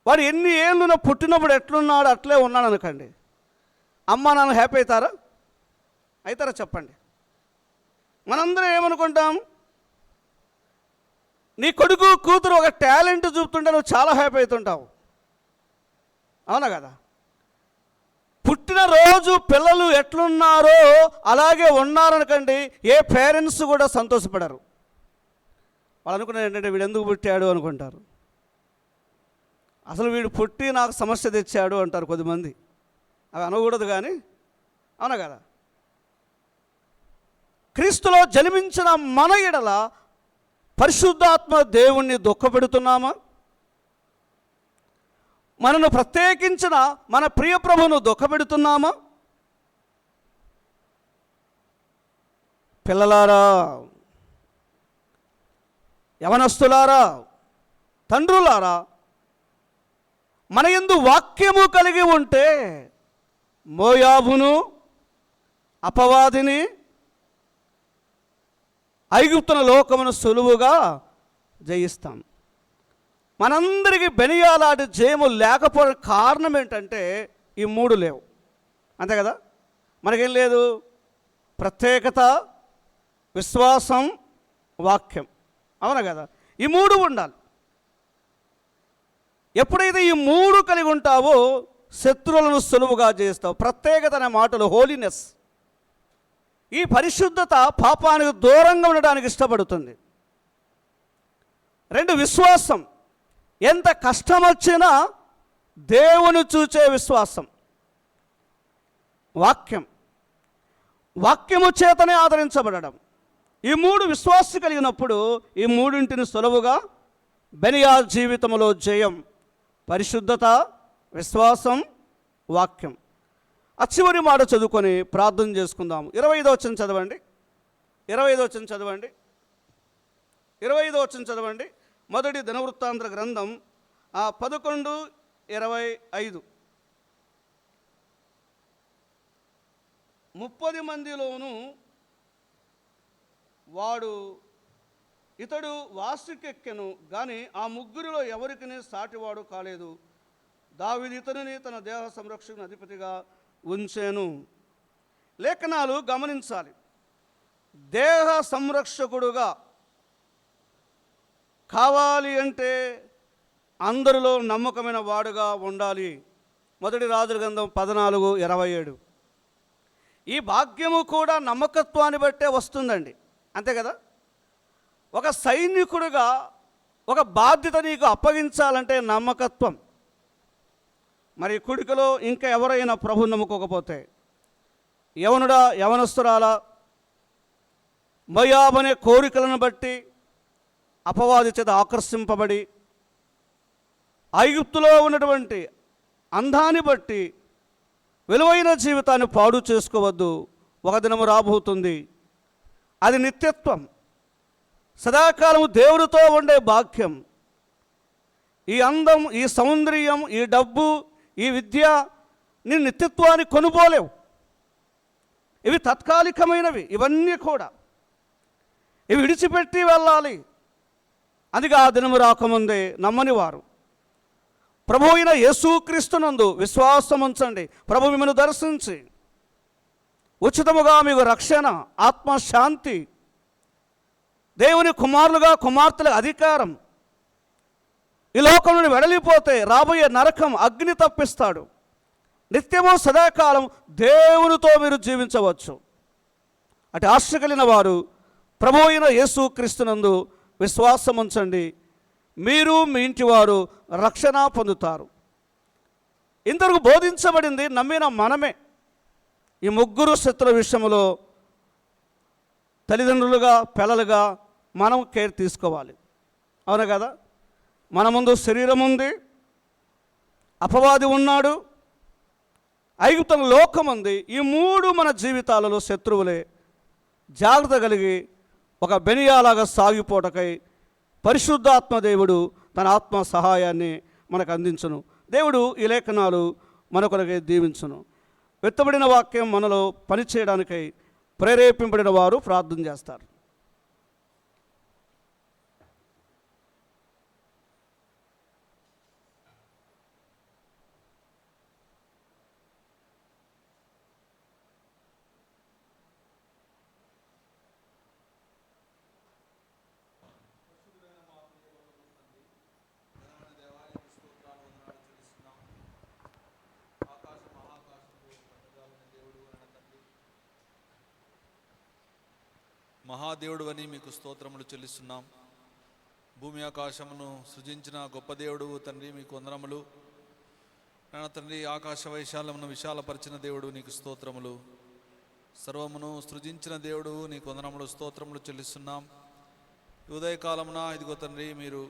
వాడు ఎన్ని ఏళ్ళున పుట్టినప్పుడు ఎట్లున్నాడు అట్లే ఉన్నాడు అనుకోండి. అమ్మ నాన్న హ్యాపీ అవుతారా చెప్పండి? మనందరం ఏమనుకుంటాం? నీ కొడుకు కూతురు ఒక టాలెంట్ చూపుతుంటే నువ్వు చాలా హ్యాపీ అవుతుంటావు. అవునా కదా? పుట్టినరోజు పిల్లలు ఎట్లున్నారో అలాగే ఉన్నారనుకోండి, ఏ పేరెంట్స్ కూడా సంతోషపడరు. వాళ్ళు అనుకున్నారు ఏంటంటే వీడు ఎందుకు పుట్టాడు అనుకుంటారు. అసలు వీడు పుట్టి నాకు సమస్య తెచ్చాడు అంటారు కొద్దిమంది. అవి అనకూడదు కానీ, అవునా కదా? క్రీస్తులో జన్మించిన మన ఎడల పరిశుద్ధాత్మ దేవుణ్ణి దుఃఖపెడుతున్నామా? మనను ప్రత్యేకించిన మన ప్రియ ప్రభువును దుఃఖపెడుతున్నామా? పిల్లలారా, యవనస్తులారా, తండ్రులారా, మన యందు వాక్యము కలిగి ఉంటే మోయాబును, అపవాదిని, ఐగుప్తున లోకమును సులువుగా జయిస్తాం. మనందరికీ బెనియాలాంటి జయము లేకపోవడం కారణం ఏంటంటే ఈ 3 లేవు. అంతే కదా? మనకేం లేదు? ప్రత్యేకత, విశ్వాసం, వాక్యం. అవునా కదా? ఈ 3 ఉండాలి. ఎప్పుడైతే ఈ 3 కలిగి ఉంటావో శత్రువులను సులువుగా జయిస్తావు. ప్రత్యేకత అనే మాటలు హోలీనెస్, ఈ పరిశుద్ధత పాపానికి దూరంగా ఉండడానికి ఇష్టపడుతుంది. 2 విశ్వాసం, ఎంత కష్టం వచ్చినా దేవుని చూచే విశ్వాసం. వాక్యము చేతనే ఆదరించబడడం. ఈ 3 విశ్వాసం కలిగినప్పుడు ఈ 3ంటిని సులువుగా బెనియా జీవితంలో జయం. పరిశుద్ధత, విశ్వాసం, వాక్యం. ఆ చివరి మాట చదువుకొని ప్రార్థన చేసుకుందాము. 25వ వచనం చదవండి. 25వ వచనం చదవండి. మొదటి దినవృత్తాంత గ్రంథం 11:25. 30 మందిలోనూ ఇతడు వాసికెక్కెను, కానీ ఆ 3 ఎవరికి సాటివాడు కాలేదు. దావీదు ఇతనిని తన దేహ సంరక్షణ అధిపతిగా ఉంచెను. లేఖనాలు గమనించాలి. దేహ సంరక్షకుడుగా కావాలి అంటే అందరిలో నమ్మకమైన వాడుగా ఉండాలి. మొదటి రాజుల గ్రంథం 14:27. ఈ భాగ్యము కూడా నమ్మకత్వాన్ని బట్టే వస్తుందండి, అంతే కదా. ఒక సైనికుడుగా ఒక బాధ్యత నీకు అప్పగించాలంటే నమ్మకత్వం. మరి కుడికలో ఇంకా ఎవరైనా ప్రభు నమ్ముకోకపోతే, యవనుడా యవనస్తురాలా, మోయాబనే కోరికలను బట్టి అపవాది చేత ఆకర్షింపబడి ఐగుప్తులో ఉన్నటువంటి అందాన్ని బట్టి విలువైన జీవితాన్ని పాడు చేసుకోవద్దు. ఒక దినము రాబోతుంది, అది నిత్యత్వం, సదాకాలము దేవుడితో ఉండే భాగ్యం. ఈ అందం, ఈ సౌందర్యం, ఈ డబ్బు, ఈ విద్య నీ నిత్యత్వాన్ని కొనుపోలేవు. ఇవి తాత్కాలికమైనవి. ఇవన్నీ కూడా ఇవి విడిచిపెట్టి వెళ్ళాలి. అందుకే ఆ దినము రాకముందే నమ్మని వారు ప్రభు అయిన యేసుక్రీస్తునందు విశ్వాసం ఉంచండి. ప్రభు మిమ్మల్ని దర్శించి ఉచితముగా మీకు రక్షణ, ఆత్మశాంతి, దేవుని కుమారులుగా కుమార్తెల అధికారం, ఈ లోకం నుండి వెడలిపోతే రాబోయే నరకం, అగ్ని తప్పిస్తాడు. నిత్యము సదాకాలం దేవునితో మీరు జీవించవచ్చు. అటు ఆశ కలిగిన వారు ప్రభు అయిన యేసుక్రీస్తునందు విశ్వాసం ఉంచండి. మీరు మీ ఇంటి వారు రక్షణ పొందుతారు. ఇంతవరకు బోధించబడింది నమ్మిన మనమే. ఈ ముగ్గురు శత్రుల విషయంలో తల్లిదండ్రులుగా, పిల్లలుగా మనం కేర్ తీసుకోవాలి. అవునా కదా. మన ముందు శరీరం ఉంది, అపవాది ఉన్నాడు, ఐగుప్తు లోకం ఉంది. ఈ మూడు మన జీవితాలలో శత్రువులే. జాగ్రత్త కలిగి ఒక బెనియాలాగా సాగిపోటకై పరిశుద్ధాత్మ దేవుడు తన ఆత్మ సహాయాన్ని మనకు అందించును. దేవుడు ఈ లేఖనాలు మన కొరకై దీవించును. వెత్తబడిన వాక్యం మనలో పనిచేయడానికై ప్రేరేపింపబడిన వారు ప్రార్థన చేస్తారు. మహాదేవుడు అని మీకు స్తోత్రములు చెల్లిస్తున్నాం. భూమి ఆకాశమును సృజించిన గొప్ప దేవుడు తండ్రి, మీకు వందనములు. నాన్న తండ్రి, ఆకాశ వైశాలమును విశాలపరిచిన దేవుడు నీకు స్తోత్రములు. సర్వమును సృజించిన దేవుడు నీకు వందనములు, స్తోత్రములు చెల్లిస్తున్నాం. ఉదయకాలమున ఇదిగో తండ్రి, మీరు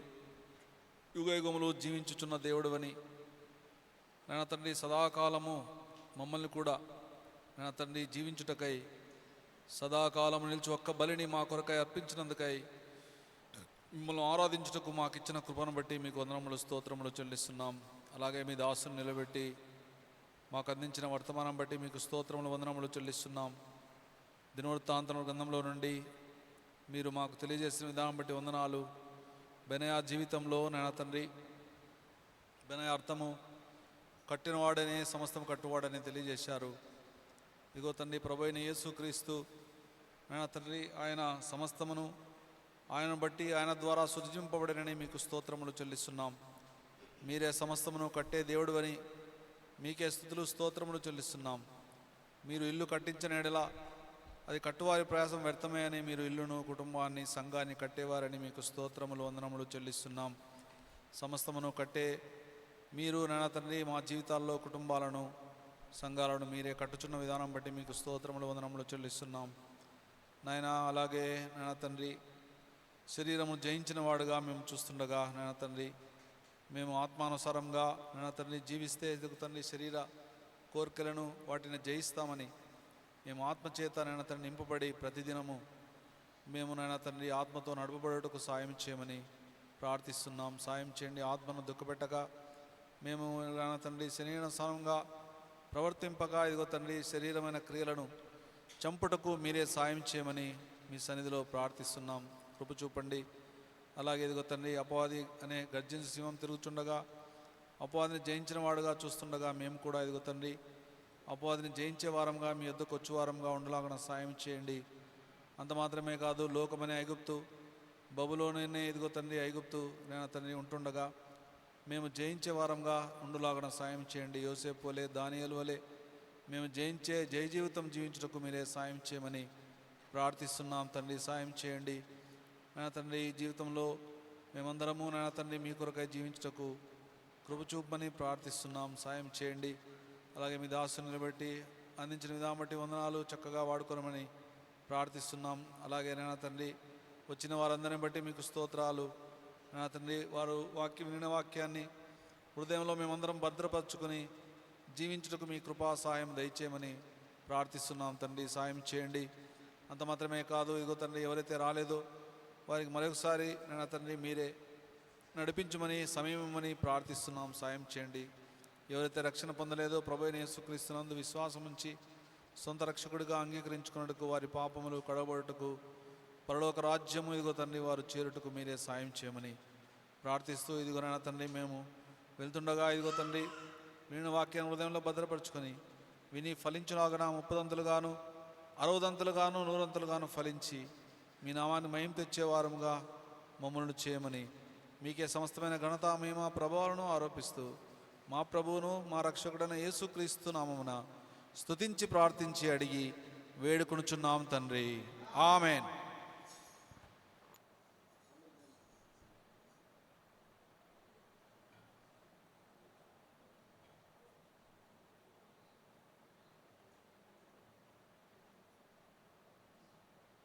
యుగయుగములు జీవించుచున్న దేవుడు అని నాన్న తండ్రి, సదాకాలము మమ్మల్ని కూడా నాన్న తండ్రి జీవించుటకై సదాకాలం నిలిచి ఒక్క బలిని మా కొరకై అర్పించినందుకై మిమ్మల్ని ఆరాధించుటకు మాకు ఇచ్చిన కృపను బట్టి మీకు వందనములు, స్తోత్రములు చెల్లిస్తున్నాం. అలాగే మీ దాసును నిలబెట్టి మాకు అందించిన వర్తమానం బట్టి మీకు స్తోత్రములు, వందనములు చెల్లిస్తున్నాం. దినవృత్తాంతముల గ్రంథంలో నుండి మీరు మాకు తెలియజేసిన విధానం బట్టి వందనాలు. బెనయా జీవితంలో నాయన తండ్రి, బెనయా అర్థము కట్టినవాడనే సమస్తం కట్టువాడని తెలియజేశారు. ఇదిగో తండ్రి, ప్రభువైన యేసుక్రీస్తు నాయన తండ్రి, ఆయన సమస్తమును ఆయన బట్టి ఆయన ద్వారా సృజింపబడినని మీకు స్తోత్రములు చెల్లిస్తున్నాం. మీరే సమస్తమును కట్టే దేవుడు అని మీకే స్తుతులు, స్తోత్రములు చెల్లిస్తున్నాం. మీరు ఇల్లు కట్టించిన ఎడల అది కట్టువారి ప్రయాసం వ్యర్థమే అని మీరు ఇల్లును, కుటుంబాన్ని, సంఘాన్ని కట్టేవారని మీకు స్తోత్రములు, వందనములు చెల్లిస్తున్నాం. సమస్తమును కట్టే మీరు నాయన తండ్రి, మా జీవితాల్లో కుటుంబాలను, సంఘాలను మీరే కట్టుచున్న విధానం బట్టి మీకు స్తోత్రములు, వందనములు చెల్లిస్తున్నాం. నాయన అలాగే నాయన తండ్రి, శరీరము జయించిన వాడుగా మేము చూస్తుండగా నాయన తండ్రి, మేము ఆత్మానుసారంగా నాయన తండ్రి జీవిస్తే తండ్రి శరీర కోరికలను వాటిని జయిస్తామని మేము ఆత్మచేత నాయన తండ్రి నింపబడి ప్రతిదినము మేము నాయన తండ్రి ఆత్మతో నడుపబడుటకు సాయం చేయమని ప్రార్థిస్తున్నాం. సాయం చేయండి. ఆత్మను దుఃఖపెట్టక మేము నాయన తండ్రి శరీరానుసారంగా ప్రవర్తింపగా ఇదిగో తండ్రి శరీరమైన క్రియలను చంపుటకు మీరే సాయం చేయమని మీ సన్నిధిలో ప్రార్థిస్తున్నాం. కృప చూపండి. అలాగే ఇదిగో తండ్రి, అపవాది అనే గర్జించి సింహం తిరుగుతుండగా అపవాదిని జయించిన వాడుగా చూస్తుండగా మేము కూడా ఇదిగో తండ్రి అపవాదిని జయించే వారంగా మీ యొద్దకు వచ్చే వారంగా ఉండలాగిన సాయం చేయండి. అంత మాత్రమే కాదు, లోకమనే ఐగుప్తు బబులోనే ఇదిగో తండ్రి ఐగుప్తు నేను తండ్రి ఉంటుండగా మేము జయించే వారంగా ఉండులాగిన సాయం చేయండి. యోసేపు వలె దానియేలు వలె మేము జయించే జయ జీవితం జీవించుటకు మీరే సాయం చేయమని ప్రార్థిస్తున్నాం తండ్రి. సాయం చేయండి నాయన తండ్రి. ఈ జీవితంలో మేమందరము నాయన తండ్రి మీ కొరకై జీవించుటకు కృప చూపమని ప్రార్థిస్తున్నాం. సాయం చేయండి. అలాగే మీ దాసుని నిలబెట్టి అందించిన విధానం బట్టి వందనాలు, చక్కగా వాడుకోనమని ప్రార్థిస్తున్నాం. అలాగే నాయన తండ్రి వచ్చిన వారందరిని బట్టి మీకు స్తోత్రాలు నాయన తండ్రి. వారు వినిన వాక్యాన్ని హృదయంలో మేమందరం భద్రపరచుకొని జీవించుటకు మీ కృపా సాయం దయచేయమని ప్రార్థిస్తున్నాం తండ్రి. సాయం చేయండి. అంత మాత్రమే కాదు, ఇదిగో తండ్రి ఎవరైతే రాలేదో వారికి మరొకసారి నాయన తండ్రి మీరే నడిపించమని సమయం ఇవ్వమని ప్రార్థిస్తున్నాం. సాయం చేయండి. ఎవరైతే రక్షణ పొందలేదో ప్రభువైన యేసుక్రీస్తునందు విశ్వాసం ఉంచి సొంత రక్షకుడిగా అంగీకరించుకున్నట్టుకు వారి పాపములు కడగబడుటకు పరలోక రాజ్యము ఇదిగో తండ్రి వారు చేరుటకు మీరే సాయం చేయమని ప్రార్థిస్తూ ఇదిగో నాయన తండ్రి మేము వెళ్తుండగా ఇదిగో తండ్రి వినిన వాక్యాన్ని హృదయంలో భద్రపరుచుకొని విని ఫలించులాగన 30 60 100 ఫలించి మీ నామాన్ని మహిమ తెచ్చేవారముగా మమ్మల్ని చేయమని మీకే సమస్తమైన ఘనత మహిమ ప్రభావాలను ఆరోపిస్తూ మా ప్రభువును మా రక్షకుడైన యేసుక్రీస్తు నామమున స్తుతించి ప్రార్థించి అడిగి వేడుకొనుచున్నాం తండ్రి. ఆమెన్.